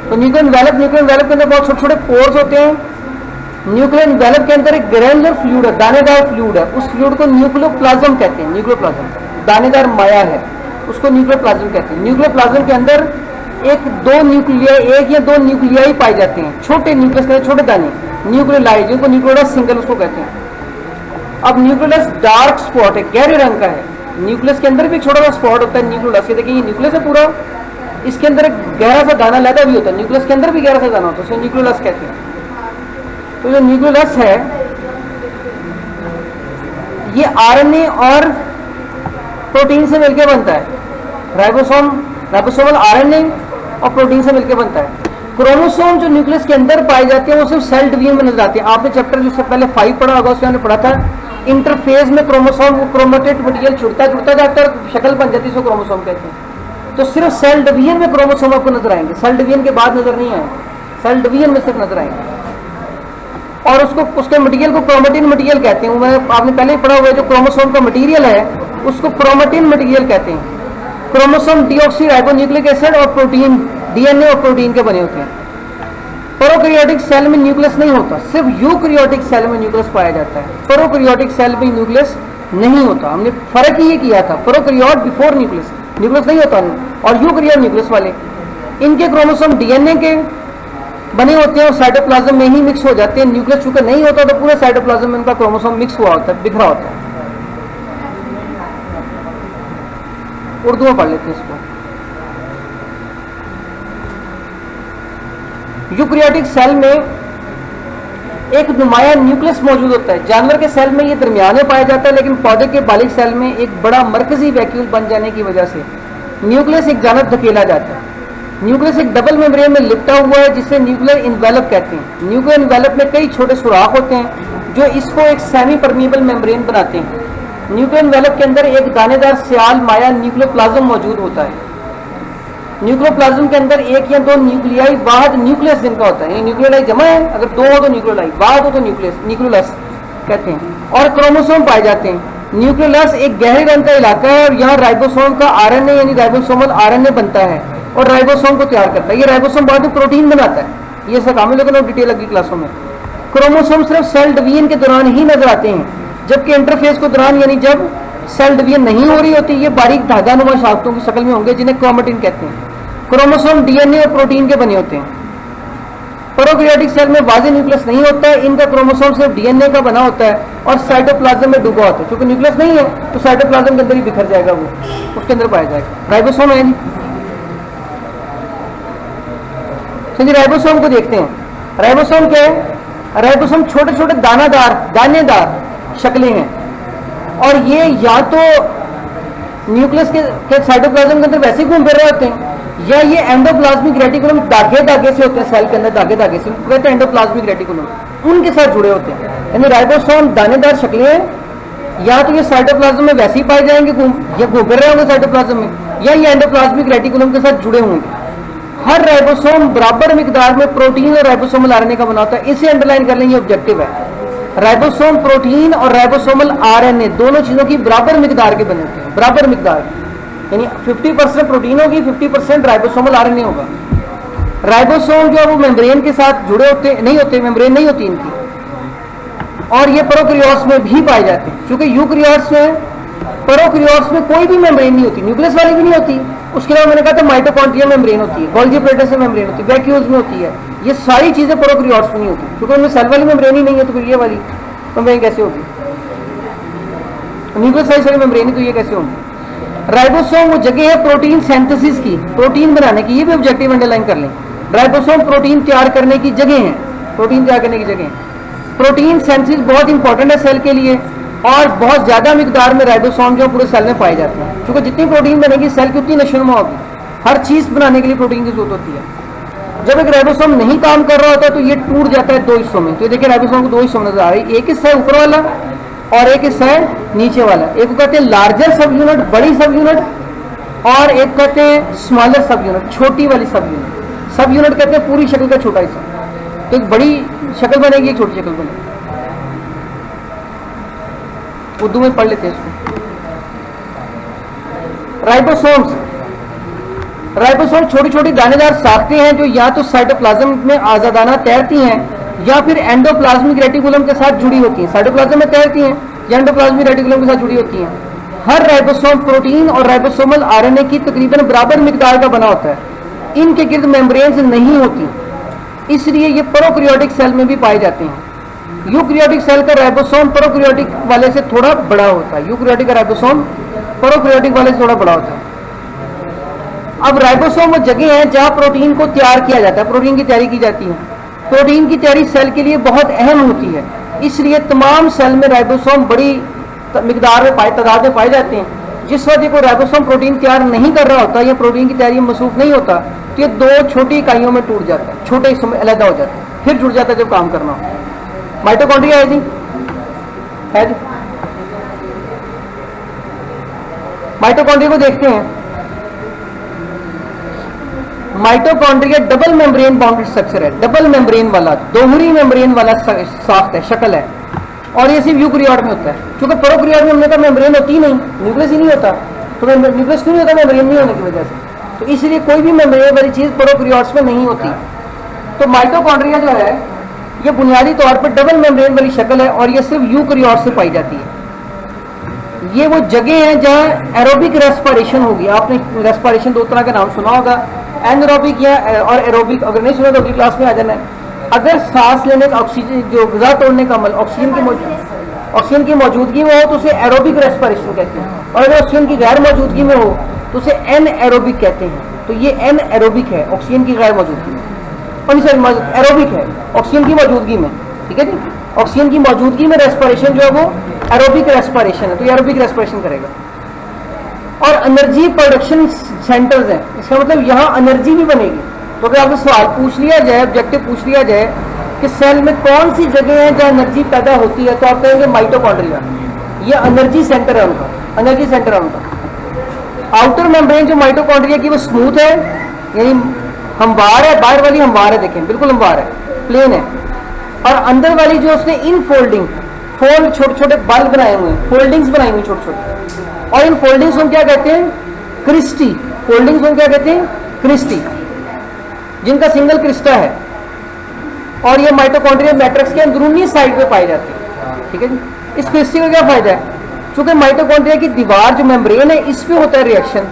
तो न्यूक्लियर एनवेलप के अंदर बहुत छोटे छोटे पोर्स होते हैं। न्यूक्लियर एनवेलप के अंदर एक ग्रैनुलर फ्लूइड है, दानेदार फ्लूइड है। उस फ्लूइड को न्यूक्लियोप्लाज्म कहते हैं। न्यूक्लियोप्लाज्म दानेदार माया है, उसको न्यूक्लियोप्लाज्म कहते हैं। न्यूक्लियोप्लाज्म के अंदर एक या दो न्यूक्लियाई पाए जाते हैं, छोटे न्यूक्लियस के छोटे दाने, न्यूक्लियोलाइड, जिनको न्यूक्लियोलस सिंगल उसको कहते हैं। अब न्यूक्लियोलस डार्क स्पॉट है, गहरे रंग का है। न्यूक्लियस के अंदर भी एक छोटा सा स्पॉट होता है न्यूक्लियोलस के। देखिए ये न्यूक्लियस है पूरा, इसके अंदर एक गहरा सा दाना लैदा भी होता है। न्यूक्लियस के अंदर भी गहरा सा दाना होता है, उसे न्यूक्लियोलस कहते हैं। तो जो न्यूक्लियोलस है ये आरएनए और प्रोटीन से मिलकर बनता है। राइबोसोमल आरएनए और प्रोटीन से मिलकर बनता है। क्रोमोसोम जो न्यूक्लियस के अंदर पाए जाते हैं वो सिर्फ सेल डिवीजन में नजर आते हैं। आपने चैप्टर जो से पहले 5 पढ़ा होगा उसमें हमने पढ़ा था इंटरफेज में क्रोमोसोम वो क्रोमेटेड मटेरियल छुटता जाता है और शक्ल बन जाती है, इसको क्रोमोसोम कहते हैं। तो सिर्फ सेल डिवीजन में क्रोमोसोम आपको नजर आएंगे, सेल डिवीजन के बाद नजर नहीं आएंगे, सेल डिवीजन में सिर्फ नजर आएंगे। और उसको उसके मटेरियल को क्रोमेटिन मटेरियल कहते हैं। मैं आपने पहले ही पढ़ा हुआ है जो क्रोमोसोम का मटेरियल है उसको क्रोमेटिन मटेरियल कहते हैं। क्रोमोसोम डीऑक्सी राइबोन्यूक्लिक एसिड और प्रोटीन, डीएनए और प्रोटीन के बने होते हैं। प्रोकैरियोटिक सेल में न्यूक्लियस नहीं होता, सिर्फ यूकैरियोटिक सेल में न्यूक्लियस पाया जाता है। प्रोकैरियोटिक सेल में न्यूक्लियस नहीं होता। हमने फर्क ही ये किया था, प्रोकैरियोट बिफोर न्यूक्लियस, न्यूक्लियस नहीं होता, और यूकैरियोट न्यूक्लियस वाले। इनके क्रोमोसोम डीएनए के बने होते हैं और साइटोप्लाज्म में ही मिक्स हो जाते हैं। न्यूक्लियस चूंकि नहीं होता तो पूरे साइटोप्लाज्म में उनका क्रोमोसोम मिक्स हुआ होता है, बिखरा होता है। उर्दू में पढ़ लेते हैं इसको। यूकैरियोटिक सेल में एक नुमाया न्यूक्लियस मौजूद होता है। जानवर के सेल में ये दरमियान में पाया जाता है, लेकिन पौधे के बालिग सेल में एक बड़ा मरकजी वैक्यूल बन जाने की वजह से न्यूक्लियस एक जानब धकेला जाता है। न्यूक्लियस एक डबल मेम्ब्रेन में लिपटा हुआ है जिसे न्यूक्लियर इन्वेलप कहते हैं। न्यूक्लियर इन्वेलप में कई छोटे सुराख होते हैं जो इसको एक सेमी परमीएबल मेम्ब्रेन बनाते हैं। न्यूक्लियर इन्वेलप के अंदर एक दानेदार स्याल माया न्यूक्लियोप्लाज्म मौजूद होता है। न्यूक्लियोप्लाज्म के अंदर एक या दो न्यूक्लियाई वाहद न्यूक्लियस जिनका होता है। न्यूक्लियोलाई जमा है, अगर दो हो तो न्यूक्लियोलाई, वाहद हो तो न्यूक्लियस, न्यूक्लियोलस कहते हैं। और क्रोमोसोम पाए जाते हैं। न्यूक्लियोलस एक गहरे रंग का इलाका है और यहाँ राइबोसोम का आरएनए यानी राइबोसोमल आरएनए बनता है और राइबोसोम को तैयार करता है। ये राइबोसोम बाद में प्रोटीन बनाता है। ये सब काम है, लेकिन और डिटेल अगली क्लासों में। क्रोमोसोम सिर्फ सेल डिवीजन के दौरान ही नजर आते हैं, जबकि इंटरफेस के दौरान यानी जब सेल डिवीजन नहीं हो रही होती ये बारीक धागानुमा शाफ्टों की शक्ल में होंगे जिन्हें क्रोमेटिन कहते हैं। क्रोमोसोम डीएनए और प्रोटीन के बने होते हैं। प्रोकैरियोटिक सेल में वाज़ेह न्यूक्लियस नहीं होता है। इनका क्रोमोसोम सिर्फ डीएनए का बना होता है और साइटोप्लाज्म में डूबा होता है। क्योंकि न्यूक्लियस नहीं है तो साइटोप्लाज्म के अंदर ही बिखर जाएगा, वो उसके अंदर पाया जाएगा। राइबोसोम है नहीं। चलिए राइबोसोम को देखते हैं। राइबोसोम क्या है? राइबोसोम छोटे छोटे दानेदार शक्लें हैं और ये या तो न्यूक्लियस के साइटोप्लाज्म के अंदर वैसे ही घूम फिर रहे होते हैं या ये एंडोप्लाज्मिक रेटिकुलम धागे से होते हैं। सेल के अंदर धागे से कहते हैं एंडोप्लाज्मिक रेटिकुलम, उनके साथ जुड़े होते हैं। यानी राइबोसोम दानेदार शक्लें हैं, या तो ये साइटोप्लाज्म में वैसे ही पाए जाएंगे, घूम फिर रहे होंगे साइटोप्लाज्म में, या ये एंडोप्लाज्मिक रेटिकुलम के साथ जुड़े होंगे। हर राइबोसोम बराबर मिकदार में प्रोटीन और राइबोसोमल आरएनए का बना होता है। इसे अंडरलाइन कर लेंगे, ऑब्जेक्टिव है। राइबोसोम प्रोटीन और राइबोसोमल आरएनए दोनों चीजों की बराबर मिकदार के बने होते हैं। बराबर मिकदार यानी 50% प्रोटीन होगी, 50% राइबोसोमल आरएनए होगा। राइबोसोम जो है वो मेम्ब्रेन के साथ जुड़े होते नहीं होते, मेम्ब्रेन नहीं होती इनकी, और ये प्रोकैरियोट्स में भी पाए जाते हैं। क्योंकि यूकैरियोट्स में, प्रोकैरियोट्स में कोई भी मेम्ब्रेन नहीं होती, न्यूक्लियस वाली भी नहीं होती। उसके अलावा मैंने कहा था माइटोकॉन्ड्रिया मेम्ब्रेन होती है, गोल्गी प्लेटस में मेम्ब्रेन होती है, वैक्यूल्स में होती है। ये सारी चीजें प्रोकैरियोट्स में नहीं होती क्योंकि उनमें सेल वाली मेम्ब्रेन ही नहीं है, तो फिर ये वाली मेम्ब्रेन कैसे होगी? न्यूक्लियस वाली मेम्ब्रेन ही, तो ये कैसे होगी? राइबोसोम वो जगह है प्रोटीन सिंथेसिस की, प्रोटीन बनाने की। ये भी ऑब्जेक्टिव अंडरलाइन कर लें। राइबोसोम प्रोटीन तैयार करने की जगह है, प्रोटीन तैयार करने की जगह है। प्रोटीन सिंथेसिस बहुत इंपॉर्टेंट है सेल के लिए और बहुत ज्यादा मिकदार में राइबोसोम जो पूरे सेल में पाए जाते हैं। क्योंकि जितनी प्रोटीन बनेगी सेल की उतनी नशोनुमा होगी। हर चीज बनाने के लिए प्रोटीन की जरूरत होती है। जब एक राइबोसोम नहीं काम कर रहा होता तो ये टूट जाता है दो हिस्सों में। तो देखिए राइबोसोम को दो हिस्सों में नजर आ रही है, एक हिस्सा है ऊपर वाला और एक हिस्सा है नीचे वाला। एक को कहते हैं लार्जर सब यूनिट, बड़ी सब यूनिट, और एक कहते हैं स्मॉलर सब यूनिट, छोटी वाली सब यूनिट। सब यूनिट कहते हैं पूरी शक्ल का छोटा हिस्सा। तो एक बड़ी शक्ल बनेगी, एक छोटी शक्ल बनेगी। उर्दू में पढ़ लेते हैं इसको। राइबोसोम छोटी छोटी दानेदार साख्तें हैं जो या तो साइटोप्लाज्म में आजादाना तैरती हैं या फिर एंडोप्लाज्मिक रेटिकुलम के साथ जुड़ी होती हैं। साइटोप्लाज्म में तैरती हैं या एंडोप्लाज्मिक रेटिकुलम के साथ जुड़ी होती हैं। हर राइबोसोम प्रोटीन और राइबोसोमल आरएनए की तकरीबन बराबर मिकदार का बना होता है। इनके गिर्द मेम्ब्रेन्स नहीं होती, इसलिए ये प्रोकैरियोटिक सेल में भी पाए जाते हैं। यूकैरियोटिक सेल का राइबोसोम प्रोकैरियोटिक वाले से थोड़ा बड़ा होता है। यूकैरियोटिक का राइबोसोम प्रोकैरियोटिक वाले से थोड़ा बड़ा होता है। अब राइबोसोम वो जगह है जहां प्रोटीन को तैयार किया जाता है, प्रोटीन की तैयारी की जाती है। प्रोटीन की तैयारी सेल के लिए बहुत अहम होती है, इसलिए तमाम सेल में राइबोसोम बड़ी मिकदार में तादाद में पाए जाते हैं। जिस वजह को राइबोसोम प्रोटीन तैयार नहीं कर रहा होता या प्रोटीन की तैयारी में मसरूफ नहीं होता तो ये दो छोटी इकाइयों में टूट जाता है, छोटे हिस्सों में अलग हो जाता है, फिर जुड़ जाता है जब काम करना हो। माइटोकॉन्ड्रिया है जी, है जी। माइटोकॉन्ड्रिया को देखते हैं। Mitochondria double membrane bounded structure है, डबल मेम्ब्रेन वाला, दोहरी मेम्ब्रेन वाला साख्त है, शक्ल है, और ये सिर्फ यूकैरियोट में होता है। क्योंकि प्रोकैरियोट में हमने कहा मेम्ब्रेन होती ही नहीं, न्यूक्लियस ही नहीं होता, तो न्यूक्लियस क्यों नहीं होता? मेम्ब्रेन नहीं होने की वजह से। तो इसलिए कोई भी मेम्ब्रेन वाली चीज प्रोकैरियोट्स में नहीं होती। तो माइटोकॉन्ड्रिया जो है ये बुनियादी तौर पर डबल मेम्ब्रेन वाली शक्ल है, और ये सिर्फ यूकैरियोट से पाई जाती है। ये वो जगह है जहां एरोबिक रेस्पिरेशन होगी। आपने रेस्पिरेशन दो तरह का नाम सुना होगा, एनरोबिक या और एरोबिक। अगर नहीं सुना तो अगली क्लास में आ जाना है। अगर सांस लेने का ऑक्सीजन, जो ग़िज़ा तोड़ने का अमल ऑक्सीजन की मौजूदगी में हो तो उसे एरोबिक रेस्पिरेशन कहते हैं, और अगर ऑक्सीजन की गैर मौजूदगी में हो तो उसे एन एरोबिक कहते हैं। तो ये एन एरोबिक है ऑक्सीजन की गैर मौजूदगी में, और सॉरी एरोबिक है ऑक्सीजन की मौजूदगी में, ठीक है जी। ऑक्सीजन की मौजूदगी में रेस्पिरेशन जो है वो एरोबिक रेस्पिरेशन है, तो एरोबिक रेस्पिरेशन करेगा। और एनर्जी प्रोडक्शन सेंटर्स हैं, इसका मतलब यहाँ एनर्जी भी बनेगी। तो अगर आपसे सवाल पूछ लिया जाए, ऑब्जेक्टिव पूछ लिया जाए कि सेल में कौन सी जगह है जहाँ एनर्जी पैदा होती है, तो आप कहेंगे माइटोकॉन्ड्रिया। ये एनर्जी सेंटर है उनका, एनर्जी सेंटर है उनका। आउटर मेम्ब्रेन जो माइटोकॉन्ड्रिया की वो स्मूथ है, यानी हमवार है, बाहर वाली हमवार है, देखें बिल्कुल हमवार है, प्लेन है। और अंदर वाली जो उसने इन फोल्डिंग, फोल्ड छोटे छोटे बल बनाए हुए हैं, फोल्डिंग्स बनाई हुई छोटे छोटे, और इन फोल्डिंग्स को क्या कहते हैं? क्रिस्टी। फोल्डिंग्स को क्या कहते हैं? क्रिस्टी, जिनका सिंगल क्रिस्टा है। और ये माइटोकॉन्ड्रिया मैट्रिक्स के अंदरूनी साइड पे पाई जाती है, ठीक है जी। इस क्रिस्टी का क्या फायदा है? चूंकि माइटोकॉन्ड्रिया की दीवार जो मेम्ब्रेन है इस पे होता है रिएक्शन,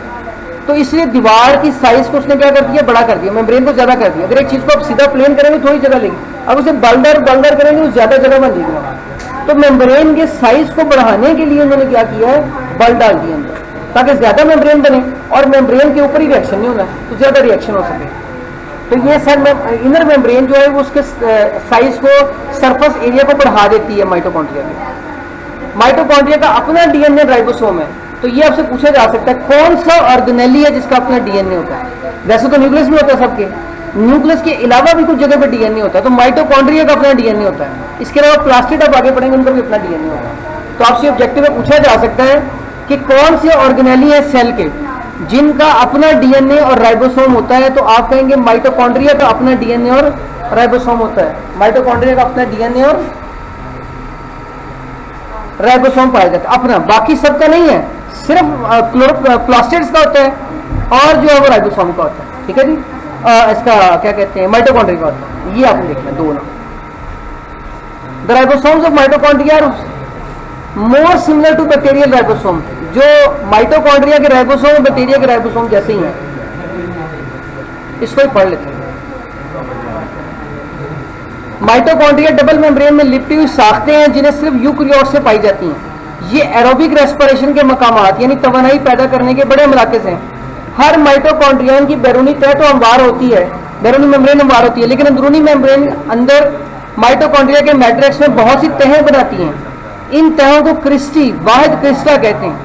तो इसलिए दीवार की साइज को उसने क्या कर दिया? बड़ा कर दिया, मेम्ब्रेन को ज्यादा कर दिया। अगर एक चीज को आप सीधा प्लेन करेंगे थोड़ी जगह लेगी, अब उसे बलदर करेंगे तो ज्यादा जगह बन जाएगी। तो मेम्ब्रेन के साइज को बढ़ाने के लिए उन्होंने क्या किया है? बल डाल दिया अंदर, ताकि ज्यादा मेम्ब्रेन बने और मेम्ब्रेन के ऊपर ही रिएक्शन नहीं होना, तो ज्यादा रिएक्शन हो सके। तो ये सर इनर मेम्ब्रेन जो है वो उसके साइज को, सरफेस एरिया को बढ़ा देती है माइटोकॉन्ड्रिया की। माइटोकॉन्ड्रिया का अपना डीएनए राइबोसोम है। तो ये आपसे पूछा जा सकता है कौन सा ऑर्गेनेली है जिसका अपना डीएनए होता है? वैसे तो न्यूक्लियस में होता है सबके, न्यूक्लियस के अलावा भी कुछ जगह पे डीएनए होता है, तो माइटोकॉन्ड्रिया का अपना डीएनए होता है। इसके अलावा प्लास्टिड आप आगे पढ़ेंगे, उनका भी अपना डीएनए होता है। तो आपसे ऑब्जेक्टिव में पूछा जा सकता है कि कौन से ऑर्गेनेली है सेल के जिनका अपना डीएनए और राइबोसोम होता है? तो आप कहेंगे माइटोकॉन्ड्रिया का अपना डीएनए और राइबोसोम होता है। माइटोकॉन्ड्रिया का अपना डीएनए और राइबोसोम पाया जाता है अपना, बाकी सबका नहीं है, सिर्फ प्लास्टिड्स का होता है और जो है वो राइबोसोम का होता है, ठीक है जी। इसका क्या कहते हैं? माइटोकॉन्ड्रिया का होता है। ये आपने देखना दो ना। The ribosomes of mitochondria are more similar to bacterial ribosome. जो माइटोकॉन्ड्रिया के राइबोसोम बैक्टीरिया के राइबोसोम जैसे ही हैं। इसको ही पढ़ लेते हैं। माइटोकॉन्ड्रिया डबल मेम्ब्रेन में लिपटी हुई साख्तें हैं जिन्हें सिर्फ यूकैरियोट से पाई जाती हैं। ये एरोबिक रेस्पिरेशन के मकामात यानी तवानाई पैदा करने के बड़े मराकज़ हैं। हर माइटोकॉन्ड्रियन की बैरूनी तह तो हमवार होती है, बैरूनी मेम्ब्रेन हमवार होती है, लेकिन अंदरूनी मेम्ब्रेन अंदर माइटोकॉन्ड्रिया के मैट्रिक्स में बहुत सी तहें बनाती हैं। इन तहों को क्रिस्टी, वाहिद क्रिस्टा कहते हैं।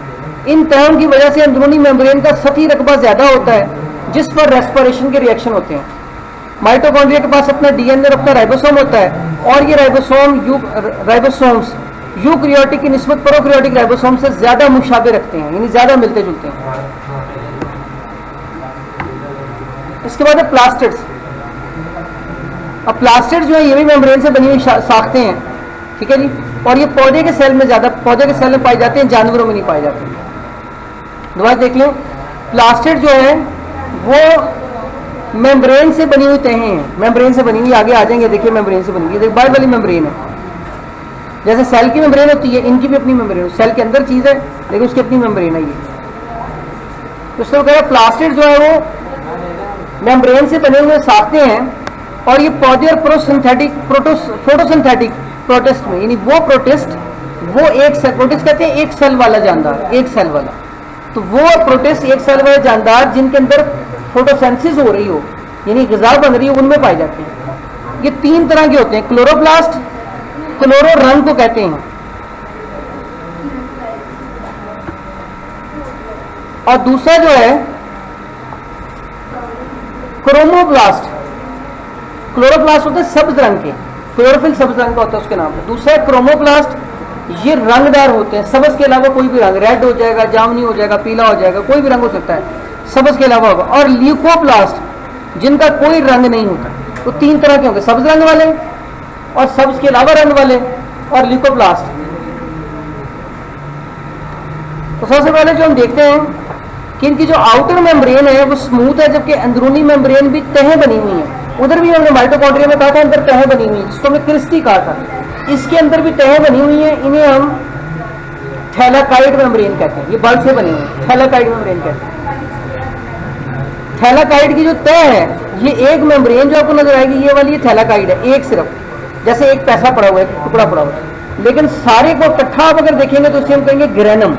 इन तहों की वजह से अंदरूनी मेम्ब्रेन का सतही रकबा ज्यादा होता है जिस पर रेस्पिरेशन के रिएक्शन होते हैं। माइटोकॉन्ड्रिया के पास अपना डीएनए और अपना राइबोसोम होता है, और ये राइबोसोम्स यूकैरियोटिक की निस्बत प्रोकैरियोटिक राइबोसोम से ज्यादा मुशाबे रखते हैं, यानी ज्यादा मिलते जुलते हैं। इसके बाद है प्लास्टिड्स। अब प्लास्टिड्स जो है ये भी मेम्ब्रेन से बनी हुई साख्तें हैं, ठीक है जी। और ये पौधे के सेल में ज्यादा, पौधे के सेल में पाई जाते हैं, जानवरों में नहीं पाए जाते। दोबारा देख लें, प्लास्टिड जो है वो मेम्ब्रेन से बनी हुई तहें हैं, मेम्ब्रेन से बनी हुई, आगे आ जाएंगे, देखिए मेम्ब्रेन से बनी हुई, बाहर वाली मेम्ब्रेन है। जैसे सेल की मेम्ब्रेन होती है, इनकी भी अपनी मेम्ब्रेन है, सेल के अंदर चीज है लेकिन उसकी अपनी मेम्ब्रेन है ये। तो उसको कह प्लास्टिड जो है वो मेम्ब्रेन से बने हुए साख्ते हैं, और ये पौधे और फोटोसिंथेटिक प्रोटिस्ट में, यानी वो प्रोटिस्ट, वो एक सेल, प्रोटिस्ट कहते हैं एक सेल वाला जानदार, एक सेल वाला। तो वो प्रोटिस्ट एक सेल वाले जानदार जिनके अंदर फोटोसेंसिस हो रही हो, यानी ग़िज़ा बन रही हो, उनमें पाए जाते हैं। ये तीन तरह के होते हैं, क्लोरोप्लास्ट, क्लोरो रंग को कहते हैं, और दूसरा जो है क्रोमोप्लास्ट, क्लोरोप्लास्ट होते हैं सब्ज रंग के, क्लोरोफिल सब्ज रंग का होता है उसके नाम पे। दूसरा क्रोमोप्लास्ट, ये रंगदार होते हैं, सब्ज के अलावा कोई भी रंग, रेड हो जाएगा, जामुनी हो जाएगा, पीला हो जाएगा, कोई भी रंग हो सकता है, सब्ज के अलावा होगा। और ल्यूकोप्लास्ट जिनका कोई रंग नहीं होता, तो तीन तरह के होंगे, सब्ज रंग वाले और सब्ज के अलावा रंग वाले और ल्यूकोप्लास्ट। तो सबसे पहले जो हम देखते हैं कि इनकी जो आउटर मेम्ब्रेन है वो स्मूथ है, जबकि अंदरूनी मेम्ब्रेन भी तहें बनी हुई है। उधर भी हमने माइटोकॉन्ड्रिया में कहा था अंदर तहें बनी हुई है, जिसको हमने क्रिस्टी कहा था, इसके अंदर भी तहें बनी हुई है। इन्हें हम थैलाकाइड मेम्ब्रेन कहते हैं, ये बल से बनी हुई है, थैलाकाइड मेम्ब्रेन कहते हैं। थैलाकाइड की जो तह है, ये एक मेम्ब्रेन जो आपको नजर आएगी ये वाली, ये थैलाकाइड है, एक सिर्फ, जैसे एक पैसा पड़ा हुआ है, एक टुकड़ा पड़ा हुआ है। लेकिन सारे को इकट्ठा आप अगर देखेंगे तो उसे हम कहेंगे ग्रेनम,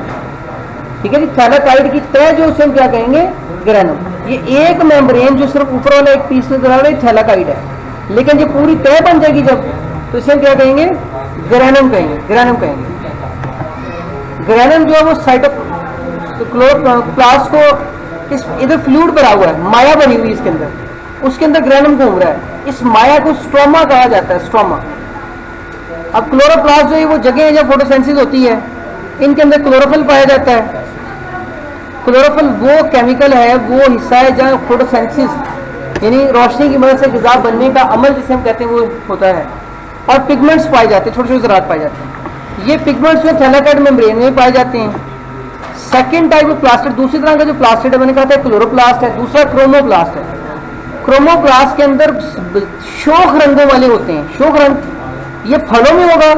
ठीक है जी। थैलाकाइड की तह जो उसे हम क्या कहेंगे, ग्रेनम। ये एक मेम्ब्रेन जो सिर्फ ऊपर वाला एक पीस नजर आ रहा है थैलाकाइड है, लेकिन जो पूरी तह बन जाएगी जब, तो इसे हम क्या कहेंगे, ग्रेनम कहेंगे, ग्रेनम कहेंगे। ग्रेनम जो है वो साइटोप्लास्ट को इस इधर फ्लूइड भरा हुआ है, माया बनी हुई इसके अंदर, उसके अंदर ग्रेनम घूम रहा है, इस माया को स्ट्रोमा कहा जाता है, स्ट्रोमा। अब क्लोरोप्लास्ट जो है वो जगह है जब फोटोसेंसिस होती है, इनके अंदर क्लोरोफिल पाया जाता है। क्लोरोफिल वो केमिकल है, वो हिस्सा है जहाँ फोटोसेंसिस यानी रोशनी की मदद से ग़िज़ा बनने का अमल जिसे हम कहते हैं वो होता है। और पिगमेंट्स पाए जाते हैं, छोटे छोटे ज़रात पाए जाते हैं। ये पिगमेंट्स जो थैलाकाइड मेम्ब्रेन में पाए जाते हैं। सेकेंड टाइप ऑफ प्लास्टिड, दूसरी तरह का जो प्लास्टिड है मैंने कहा था क्लोरोप्लास्ट है, दूसरा क्रोमोप्लास्ट है। क्रोमोप्लास्ट के अंदर शोख रंगों वाले होते हैं, शोख रंग ये फलों में होगा,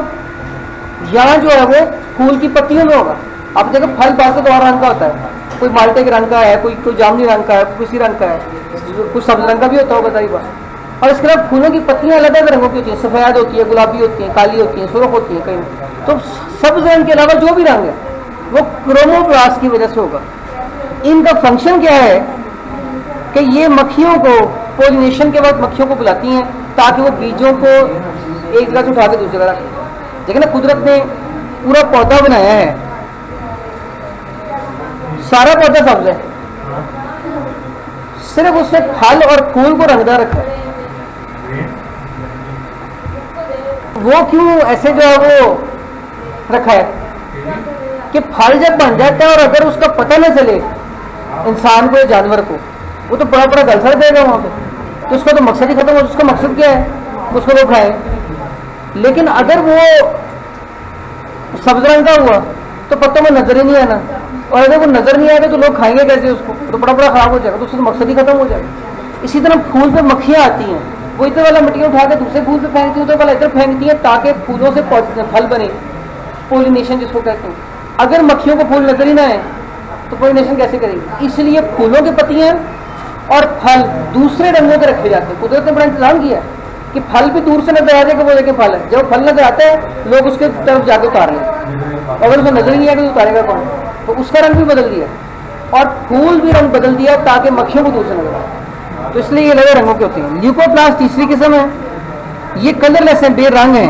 यहाँ जो है वो फूल की पत्तियों में होगा। आप देखो फल बार तो और रंग का होता है, कोई माल्टे के रंग का है, कोई जामुनी रंग का है, किसी रंग का है, कुछ सब्ज रंग का भी होता होगा बताइए बात। और इसके अलावा फूलों की पत्तियां अलग अलग रंगों की होती हैं, सफ़ेद होती है, गुलाबी होती हैं, काली होती हैं, सुर्ख होती हैं कहीं। तो सब्ज रंग के अलावा जो भी रंग है वो क्रोमोप्लास्ट की वजह से होगा। इनका फंक्शन क्या है कि ये मक्खियों को पोलिनेशन के वक्त मक्खियों को बुलाती हैं ताकि वो बीजों को एक जगह से उठा के दूसरी जगह रखें। देखिए ना, कुदरत ने पूरा पौधा बनाया है, सारा पौधा सब्ज है, सिर्फ उसने फल और फूल को रंगदार रखा है। वो क्यों ऐसे जो है वो रखा है कि फल जब बन जाता है और अगर उसका पता न चले इंसान को या जानवर को, वो तो बड़ा बड़ा गलसर देगा वहां पे, तो उसका तो मकसद ही खत्म हो। उसका मकसद क्या है, उसको वो खाए। लेकिन अगर वो सब्ज रंग का हुआ तो पत्तों में नजर ही नहीं आना, और अगर वो नजर नहीं आएगा तो लोग खाएंगे कैसे उसको, तो बड़ा बड़ा खराब हो जाएगा, तो उसका तो मकसद ही खत्म हो जाएगा। इसी तरह फूल पे मक्खियां आती हैं, वो इधर वाला मिट्टियाँ उठा के दूसरे फूल पे फेंकती है, उधर वाला इधर फेंकती है ताकि फूलों से फल बने, पोलिनेशन जिसको कहते हैं। अगर मक्खियों को फूल नजर ही ना आए तो पोलिनेशन कैसे करेंगे? इसलिए फूलों की पत्तियां और फल दूसरे रंगों के रखे जाते हैं। कुदरत ने बड़ा इंतजाम किया है कि फल भी दूर से नजर आ जाए कि वो देखें फल है। जब फल नजर आता है लोग उसके तरफ जाके उतार लें, अगर उसे नजर ही नहीं आएगा तो उतारेगा कौन? तो उसका रंग भी बदल दिया और फूल भी रंग बदल दिया ताकि मक्खियों को दूर से नजर आए। तो इसलिए ये अलग रंगों के होते हैं। ल्यूकोप्लास्ट तीसरी किस्म है, ये कलरलेस है, बेरंग है,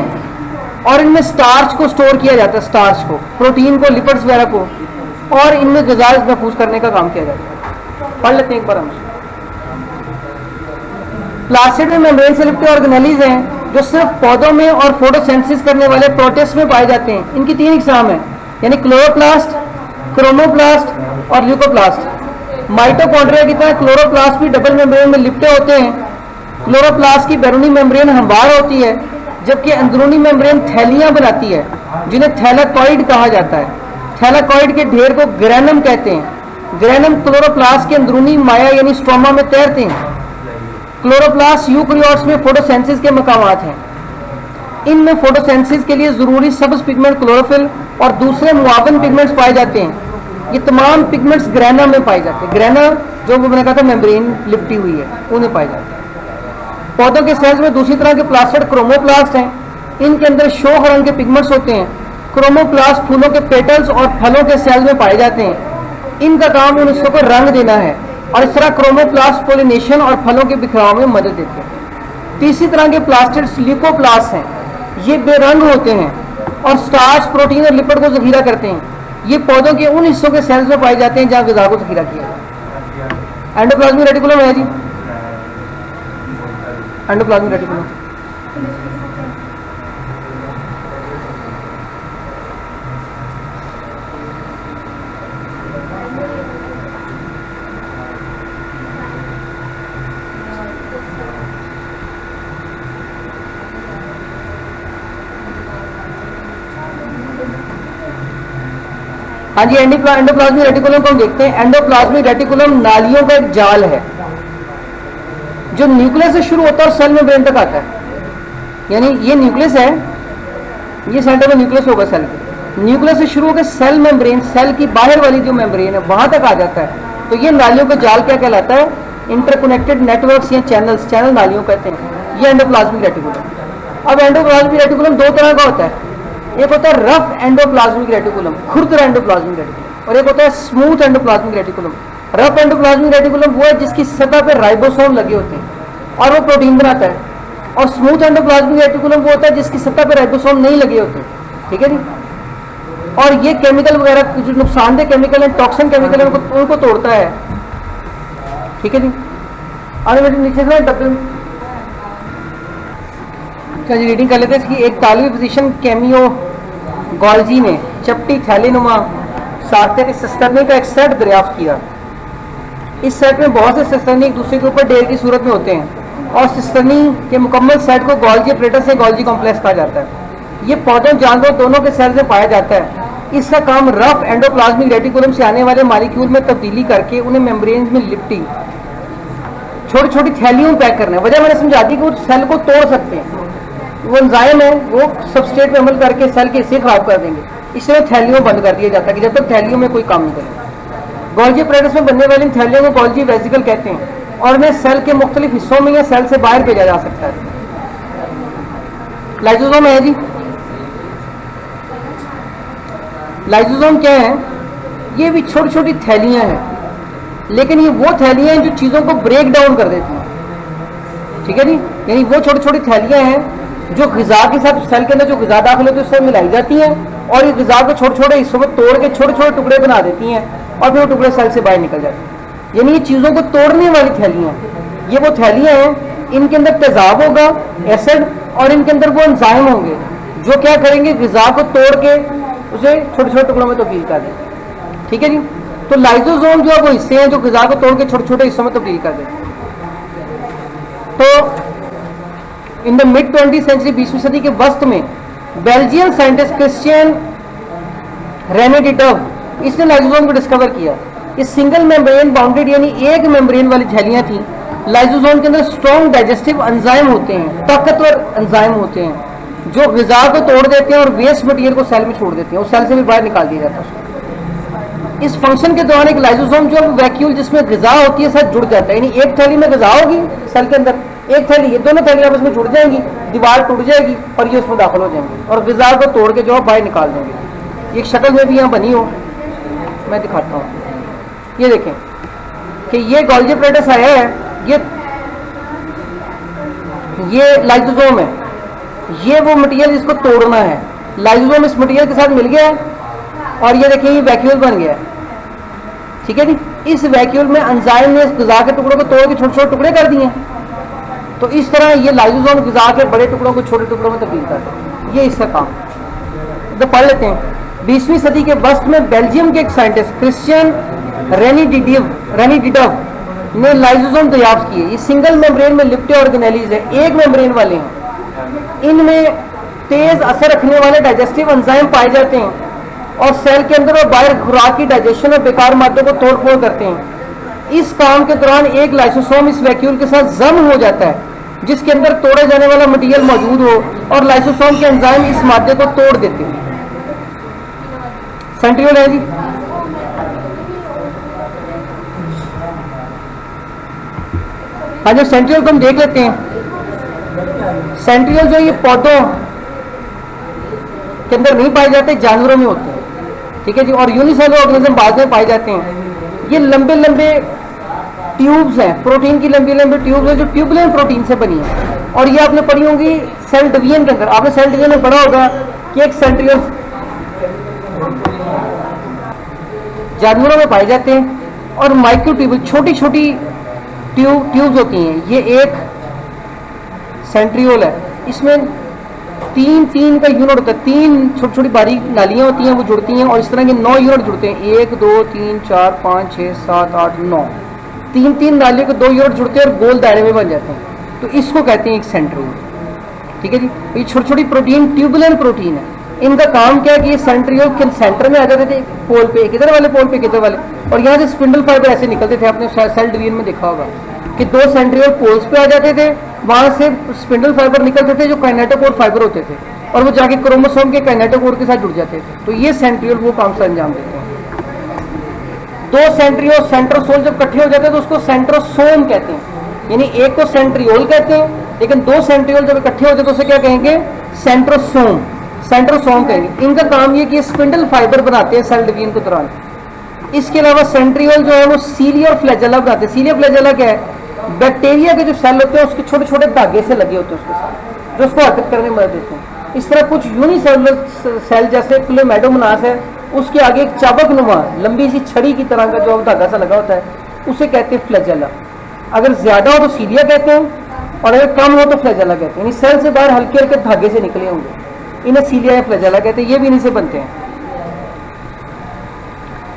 और इनमें स्टार्च को स्टोर किया जाता है, स्टार्च को, प्रोटीन को, लिपिड्स वगैरह को, और इनमें ग़िज़ा महफूज करने का काम किया जाता है। पढ़ लेते हैं एक बार हम। प्लास्टिड में मेम्ब्रेन से लिपटे ऑर्गेनेलीज हैं जो सिर्फ पौधों में और फोटोसेंसिस करने वाले प्रोटिस्ट में पाए जाते हैं। इनकी तीन इकसाम है, यानी क्लोरोप्लास्ट, क्रोमोप्लास्ट और ल्यूकोप्लास्ट। माइटोकॉन्ड्रिया की तरह क्लोरोप्लास्ट भी डबल मेम्ब्रेन में लिपटे होते हैं। क्लोरोप्लास्ट की बैरूनी मेम्ब्रेन हमवार होती है, जबकि अंदरूनी मेम्ब्रेन थैलियां बनाती है जिन्हें थैलाकॉइड कहा जाता है। थैलाकॉइड के ढेर को ग्रेनम कहते हैं। ग्रेनम क्लोरोप्लास्ट के अंदरूनी माया यानी स्ट्रोमा में तैरते हैं। क्लोरोप्लास्ट यूकैरियोट्स में फोटोसेंसिस के मकामात हैं। इनमें फोटोसेंसिस के लिए जरूरी सब्ज पिगमेंट क्लोरोफिल और दूसरे मुआवन पिगमेंट्स पाए जाते हैं। ये तमाम पिगमेंट्स ग्रेना में पाए जाते हैं। ग्रेना जो मैंने कहा था मेम्ब्रेन लिपटी हुई है, उन्हें पाए जाते हैं। पौधों के सेल्स में दूसरी तरह के प्लास्टिड क्रोमोप्लास्ट हैं। इनके अंदर शोख रंग के पिगमेंट्स होते हैं। क्रोमोप्लास्ट फूलों के पेटल्स और फलों के सेल्स में पाए जाते हैं। इनका काम उन हिस्सों को रंग देना है, और इस तरह क्रोमोप्लास्ट पोलिनेशन और फलों के बिखराव में मदद देते हैं। तीसरी तरह के प्लास्टिड्स ल्यूकोप्लास्ट हैं। ये बेरंग होते हैं और स्टार्च, प्रोटीन और लिपिड को जखीरा करते हैं। ये पौधों के उन हिस्सों के सेल्स में पाए जाते हैं जहाँ ग़िज़ा को जखीरा किया जाए। एंडोप्लाज्मिक रेटिकुलम है जी, एंडोप्लाज्मिक रेटिकुलम। हाँ जी, एंडोप्लाज्मिक रेटिकुलम को हम देखते हैं। एंडोप्लाज्मिक रेटिकुलम नालियों का एक जाल है जो न्यूक्लियस से शुरू होता है और सेल मेम्ब्रेन तक आता है। यानी ये न्यूक्लियस है, ये सेंटर में न्यूक्लियस होगा सेल के, न्यूक्लियस से शुरू होकर सेल मेम्ब्रेन, सेल की बाहर वाली जो मेम्ब्रेन है वहां तक आ जाता है। तो ये नालियों का जाल क्या कहलाता है? इंटरकनेक्टेड नेटवर्क्स या चैनल्स, चैनल नालियों कहते हैं। ये एंडोप्लाज्मिक रेटिकुलम। अब एंडोप्लाज्मिक रेटिकुलम दो तरह का होता है, एक होता है रफ एंडोप्लाज्मिक रेटिकुलम, खुरदरा एंडोप्लाज्मिक रेटिकुलम, और एक होता है smooth endoplasmic reticulum. Rough endoplasmic reticulum वो है जिसकी सतह पर राइबोसोम लगे होते हैं और वो प्रोटीन बनाता है, और स्मूथ एंडोप्लाज्मिक रेटिकुलम वो होता है जिसकी सतह पर राइबोसोम नहीं लगे होते। ठीक है जी। और ये केमिकल वगैरह जो नुकसानदेह केमिकल है, टॉक्सिन केमिकल है, उनको तोड़ता है। ठीक है जी। आगे नीचे से डब्बे का जी रीडिंग कर लेते हैं। इसकी एक तालवी फिजिशियन कैमियो गॉल्जी ने चपटी थैलीनुमा सार्टे के सिस्टर्नी का एक सेट दरियाफ्त किया। इस सेट में बहुत से सिस्टर्नी एक दूसरे के ऊपर ढेर की सूरत में होते हैं और सिस्टर्नी के मुकम्मल सेट को गॉल्जी अपरेटस से गॉल्जी कॉम्प्लेक्स कहा जाता है। ये पौधों जानवरों दोनों के सेल से पाया जाता है। इसका काम रफ एंडोप्लाज्मिक रेटिकुलम से आने वाले मॉलिक्यूल में तब्दीली करके उन्हें मेम्ब्रेन में लिपटी छोटी छोटी थैलियों में पैक करना है। वजह मैंने समझा दी कि वो सेल को तोड़ सकते हैं, वो एंजाइम है वो सबस्ट्रेट पे अमल करके सेल के हिस्से खराब कर देंगे, इसलिए थैलियों बंद कर दिया जाता है कि जब तक थैलियों में कोई काम नहीं करेगा। गॉल्जी अपरेटस में बनने वाली थैलियों को गॉल्जी वेसिकल कहते हैं और इन्हें सेल के मुख्तलिफ हिस्सों में या सेल से बाहर भेजा जा सकता है। लाइसोसोम है जी। लाइसोसोम क्या है? ये भी छोटी छोटी थैलियां हैं, लेकिन ये वो थैलियां हैं जो चीज़ों को ब्रेक डाउन कर देती हैं। ठीक है जी। यानी वो छोटी छोटी थैलियां हैं जो ग़िज़ा के साथ सेल के अंदर जो ग़िज़ा दाखिल होती है उससे मिलाई जाती हैं और ये ग़िज़ा को छोटे छोटे हिस्सों में तोड़ के छोटे छोटे टुकड़े बना देती हैं और फिर वो टुकड़े सेल से बाहर निकल जाते हैं। यानी ये चीज़ों को तोड़ने वाली थैलियाँ, ये वो थैलियाँ हैं, इनके अंदर तेजाब होगा एसिड और इनके अंदर वो एंजाइम होंगे जो क्या करेंगे, ग़िज़ा को तोड़ के उसे छोटे छोटे टुकड़ों में तब्दील कर दें। ठीक है जी। तो लाइसोसोम जो है वो हिस्से हैं जो ग़िज़ा को तोड़ के छोटे छोटे हिस्सों में तब्दील कर देते हैं। तो in the mid 20th century, 20वीं सदी के वस्त में बेल्जियन साइंटिस्ट क्रिश्चियन रेनेडिटव इसने लाइसोसोम को डिस्कवर किया। ये सिंगल मेम्ब्रेन बाउंडेड यानी एक मेम्ब्रेन वाली थैलियां थी। लाइसोसोम के अंदर स्ट्रॉन्ग डाइजेस्टिव एंजाइम होते हैं, ताकतवर एंजाइम होते हैं जो ग़िज़ा को तोड़ देते हैं और वेस्ट मटेरियल को सेल में छोड़ देते हैं और सेल से भी बाहर निकाल दिया जाता है। इस फंक्शन के दौरान एक लाइसोसोम जो वैक्यूल जिसमें ग़िज़ा होती है साथ जुड़ जाता है। यानी एक थैली में ग़िज़ा होगी सेल के अंदर, एक थैली, ये दोनों थैली आपस में जुड़ जाएंगी, दीवार टूट जाएगी और ये उसमें दाखिल हो जाएंगे और ग़िज़ा को तोड़ के जो है बाहर निकाल देंगे। एक शक्ल में भी यहाँ बनी हो, मैं दिखाता हूँ। ये देखें कि ये गॉल्जी अपरेटस आया है, ये लाइसोसोम है, ये वो मटेरियल जिसको तोड़ना है। लाइसोसोम इस मटेरियल के साथ मिल गया है और ये देखिए ये वैक्यूल बन गया है। ठीक है जी। इस वैक्यूल में एंजाइम ने इस ग़िज़ा के टुकड़ों को तोड़ के छोटे छोटे टुकड़े कर दिए। तो इस तरह ये लाइसोसोम ग़िज़ा के बड़े टुकड़ों को छोटे टुकड़ों में तब्दील कर देते। ये इसका काम। तो पढ़ लेते हैं। 20वीं सदी के वस्त में बेल्जियम के एक साइंटिस्ट क्रिश्चियन रेनेडिटव ने लाइसोसोम दरियाफ्त किए। ये सिंगल मेम्ब्रेन में लिपटे ऑर्गेनेलीज है, एक मेम्ब्रेन वाले हैं। इनमें तेज असर रखने वाले डाइजेस्टिव एंजाइम पाए जाते हैं और सेल के अंदर और बाहर खुराक की डाइजेशन और बेकार मादों को तोड़ फोड़ करते हैं। इस काम के दौरान एक लाइसोसोम इस वैक्यूल के साथ जम हो जाता है जिसके अंदर तोड़े जाने वाला मटेरियल मौजूद हो और लाइसोसोम के एंजाइम इस मादे को तोड़ देते हैं। सेंट्रियोल है जी। हाँ, जो सेंट्रियोल को हम देख लेते हैं। सेंट्रियोल जो ये पौधों के अंदर नहीं पाए जाते, जानवरों में होते हैं। ठीक है जी। और यूनिसेलुलर ऑर्गेनिज्म बाद में पाए जाते हैं। ये लंबे लंबे ट्यूब्स हैं, प्रोटीन की लंबी लंबी ट्यूब्स हैं जो ट्यूबुलिन प्रोटीन से बनी है। और ये आपने पढ़ी होंगी सेल डिवीजन के अंदर, आपने सेल डिवीजन में पढ़ा होगा कि एक सेंट्रियोल जानवरों में पाए जाते हैं और माइक्रोट्यूब छोटी छोटी ट्यूब्स होती हैं। ये एक सेंट्रियोल है, इसमें तीन तीन का यूनिट होता है, तीन छोटी छोटी बारीक नालियाँ होती हैं वो जुड़ती हैं और इस तरह के 9 यूनिट जुड़ते हैं, 1 2 3 4 5 6 7 8 9, तीन तीन नालियों के 2 यूनिट जुड़ते हैं और गोल दायरे में बन जाते हैं, तो इसको कहते हैं एक सेंट्रियोल। ठीक है जी। ये छोटी छोटी प्रोटीन ट्यूबुलर प्रोटीन है, इनका काम क्या है कि ये सेंट्रियोल के सेंटर में आ जाते थे पोल पे, एक इधर वाले पोल पे एक इधर वाले, और यहाँ से स्पिंडल फाइबर ऐसे निकलते थे, आपने सेल डिवीजन में देखा होगा कि 2 सेंट्रियोल पोल्स पे आ जाते थे, वहां से स्पिंडल फाइबर निकलते थे जो काइनेटोकोर फाइबर होते थे और वो जाके क्रोमोसोम के काइनेटोकोर के साथ जुड़ जाते थे, तो ये सेंट्रियोल वो काम से अंजाम देते हैं। 2 सेंट्रियोल सेंट्रोसोल जब इकट्ठे हो जाते हैं तो उसको सेंट्रोसोम कहते हैं, यानी एक को सेंट्रियोल कहते हैं लेकिन 2 सेंट्रियोल जब इकट्ठे होते हैं तो उसे क्या कहेंगे, सेंट्रोसोम, सेंट्रोसोम कहेंगे। इनका काम ये कि स्पिंडल फाइबर बनाते हैं सेल डिवीजन के दौरान। इसके अलावा सेंट्रियोल जो है वो सीलिया और फ्लैजेला बनाते हैं। सीलिया फ्लैजेला क्या है, बैक्टीरिया के जो सेल होते हैं उसके छोटे छोटे धागे से लगे होते हैं उसके साथ, जो उसको हरकत करने में मदद देते हैं। इस तरह कुछ यूनिसेलुलर सेल जैसे क्लोमेडोमोनास है, उसके आगे एक चाबक नुमा लंबी सी छड़ी की तरह का जो धागा सा लगा होता है उसे कहते हैं फ्लैजेला। अगर ज्यादा हो तो सीलिया कहते हैं और अगर कम हो तो फ्लैजेला कहते हैं, यानी सेल से बाहर हल्के हल्के धागे से निकले होंगे, इन्हें सीलिया या फ्लैजेला कहते हैं। ये भी इन्हीं से बनते हैं।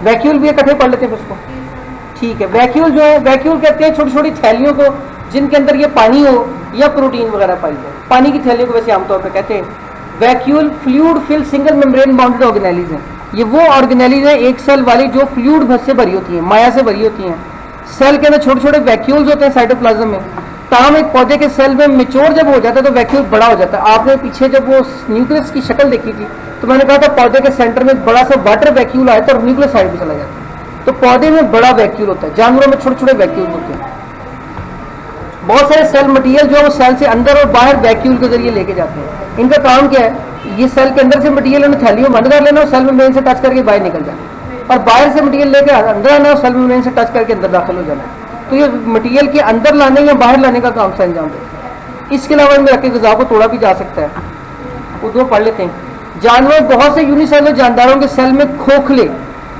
वैक्यूल भी इकट्ठे पढ़ लेते हैं उसको। ठीक है, वैक्यूल जो है, वैक्यूल कहते हैं छोटी छोटी थैलियों को जिनके अंदर ये पानी हो या प्रोटीन वगैरह पाई जाए, पानी की थैलियों को वैसे आमतौर पर कहते हैं vacuole. Fluid fill single membrane bounded organelles हैं, ये वो ऑर्गेनेलीज हैं एक सेल वाली जो फ्लूइड से भरी होती हैं, माया से भरी होती हैं। सेल के अंदर छोटे छोटे वैक्यूल्स होते हैं साइटोप्लाज्म में। ताम एक पौधे के सेल में मेच्योर जब हो जाता है तो वैक्यूल बड़ा हो जाता है। आपने पीछे जब वो न्यूक्लियस की शक्ल देखी थी तो मैंने कहा था पौधे के सेंटर में एक बड़ा सा वाटर वैक्यूल आया था और न्यूक्लियस साइड में चला जाता है, तो पौधे में बड़ा वैक्यूल होता है, जानवरों में छोटे छोटे वैक्यूल होते हैं। बहुत सारे सेल मटेरियल जो है वो सेल से अंदर और बाहर वैक्यूल के जरिए लेके जाते हैं। इनका काम क्या है, ये सेल के अंदर से मटेरियल उन्हें थैलियों बंद कर लेना और सेल मेम्ब्रेन से टच करके बाहर निकल जाना, और बाहर से मटेरियल लेके अंदर आना और सेल मेम्ब्रेन से टच करके अंदर दाखिल हो जाना। तो ये मटेरियल के अंदर लाने या बाहर लाने का काम से अंजाम देते हैं। इसके अलावा इनमें रखे ग़िज़ा को तोड़ा भी जा सकता है, वो पढ़ लेते हैं। जानवर बहुत से यूनिसेलुलर जानदारों के सेल में खोखले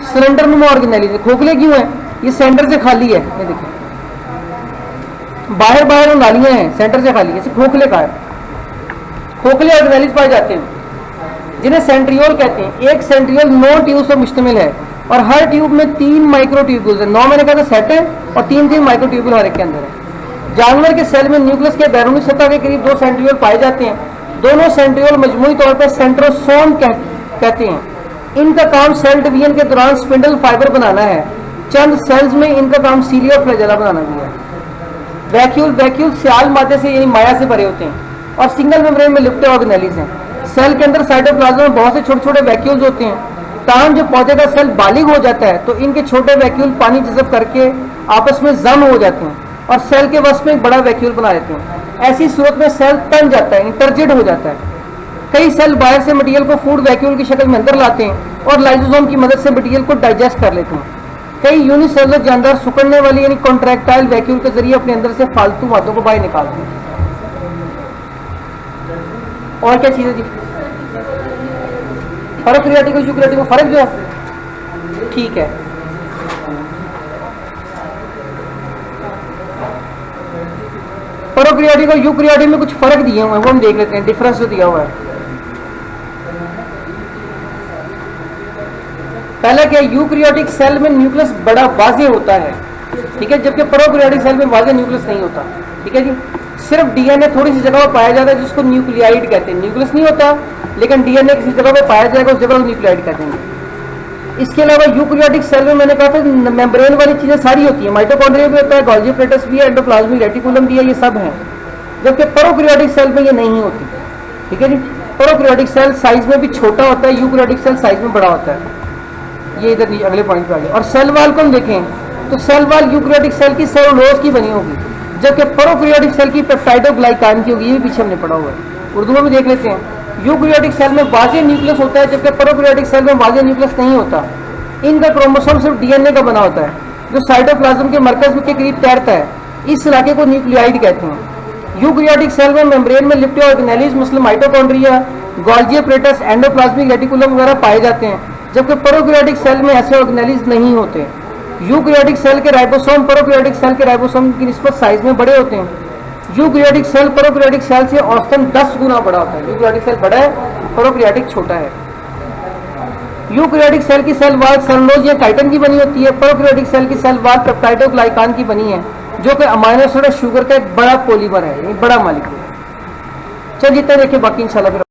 सिलेंडर नुमा ऑर्गेनेलीज। खोखले क्यों है, ये सेंटर से खाली है, ये देखिए बाहर बाहर वो नालियां हैं, सेंटर से खाली है, इसे खोखले का है। खोखले ऑर्गेनेलीज पाए जाते हैं जिन्हें सेंट्रियोल कहते हैं। एक सेंट्रियोल 9 ट्यूब से मुश्तमिल है और हर ट्यूब में 3 माइक्रो ट्यूब्यूल्स है। 9 मैंने कहा था सेट है और 3 माइक्रो ट्यूब्यूल हर एक के अंदर है। जानवर के सेल में न्यूक्लियस के बैरूनी सतह के करीब 2 सेंट्रियोल पाए जाते हैं। दोनों सेंट्रियोल मजमूई तौर पर सेंट्रोसोम कहते हैं। इनका काम सेल डिवीजन के दौरान स्पिंडल फाइबर बनाना है। चंद सेल्स में इनका काम सीलिया और फ्लैजेला बनाना भी है। वैक्यूल सियाल मादे से यानी माया से भरे होते हैं और सिंगल मेम्ब्रेन में लिपटे ऑर्गेनेलीज हैं। सेल के अंदर साइटोप्लाज्म में बहुत से छोटे छोटे वैक्यूल्स होते हैं। ताम जब पौधे का सेल बालिग हो जाता है तो इनके छोटे वैक्यूल पानी जज़ब करके आपस में जम हो जाते हैं और सेल के वश में एक बड़ा वैक्यूल बना देते हैं। ऐसी सूरत में सेल तन जाता है, टर्जिड हो जाता है। कई सेल बाहर से मटेरियल को फूड वैक्यूल की शक्ल में अंदर लाते हैं और लाइसोसोम की मदद से मटेरियल को डाइजेस्ट कर लेते हैं। कई यूनिसेलुलर जानदार सुकड़ने वाली यानी कॉन्ट्रैक्टाइल वैक्यूल के जरिए अपने अंदर से फालतू मादों को बाहर निकालते हैं। और क्या चीज़ है जी, प्रोकैरियोटिक और यूकैरियोटिक में फर्क जो है, ठीक है। प्रोकैरियोटिक और यूकैरियोटिक में कुछ फर्क दिए हुए हैं, वो हम देख लेते हैं। डिफरेंस जो दिया हुआ है, पहला क्या, यूकैरियोटिक सेल में न्यूक्लियस बड़ा वाज़ेह होता है, ठीक है, जबकि प्रोकैरियोटिक सेल में वाज़ेह न्यूक्लियस नहीं होता, ठीक है जी। सिर्फ डीएनए थोड़ी सी जगह पर पाया जाता है जिसको न्यूक्लियाइड कहते हैं। न्यूक्लियस नहीं होता लेकिन डीएनए किसी जगह पर पाया जाएगा, उस जगह को न्यूक्लियाइड कहते हैं। इसके अलावा यूकैरियोटिक सेल में मैंने कहा था मेम्ब्रेन वाली चीज़ें सारी होती हैं। माइटोकॉन्ड्रिया भी होता है, गोल्गी एपरेटस भी है, एंडोप्लाज्मिक रेटिकुलम भी है, ये सब हैं। जबकि प्रोकैरियोटिक सेल में ये नहीं होती, ठीक है जी। प्रोकैरियोटिक सेल साइज में भी छोटा होता है, यूकैरियोटिक सेल साइज में बड़ा होता है। ये इधर अगले पॉइंट पे आ गया। और सेल वाल को हम देखें तो सेल वाल यूकैरियोटिक सेल की सेलुलोज की बनी होगी, जबकि प्रोकैरियोटिक सेल की पेप्टाइडोग्लाइकान की होगी। ये भी पीछे हमने पढ़ा हुआ है, उर्दू में भी देख लेते हैं। यूकैरियोटिक सेल में वाज़ेह न्यूक्लियस होता है जबकि प्रोकैरियोटिक सेल में वाज़ेह न्यूक्लियस नहीं होता। इनका क्रोमोसोम सिर्फ डीएनए का बना होता है जो साइटोप्लाज्म के मरकज के करीब तैरता है। इस इलाके को न्यूक्लियाइड कहते हैं। यूकैरियोटिक सेल में मेम्ब्रेन में लिपटे ऑर्गेनेलीज मतलब mitochondria, Golgi apparatus, endoplasmic reticulum वगैरह पाए जाते हैं, जबकि प्रोकैरियोटिक सेल में ऐसे ऑर्गेनेलीज नहीं होते। यूकैरियोटिक सेल के राइबोसोम प्रोकैरियोटिक सेल के राइबोसोम की निस्बत साइज में बड़े होते हैं। यूकैरियोटिक सेल प्रोकैरियोटिक सेल से औसतन 10 गुना बड़ा होता है। यूकैरियोटिक सेल बड़ा है, प्रोकैरियोटिक छोटा है। यूकैरियोटिक सेल की सेल वॉल सेलुलोज या काइटिन की बनी होती है। प्रोकैरियोटिक सेल की सेल वॉल पेप्टाइडोग्लाइकान की बनी है, जो कि अमाइनो एसिड और शुगर का एक बड़ा पॉलीमर है, एक बड़ा मॉलिक्यूल। चलिए जितना देखिए, बाकी इंशाल्लाह फिर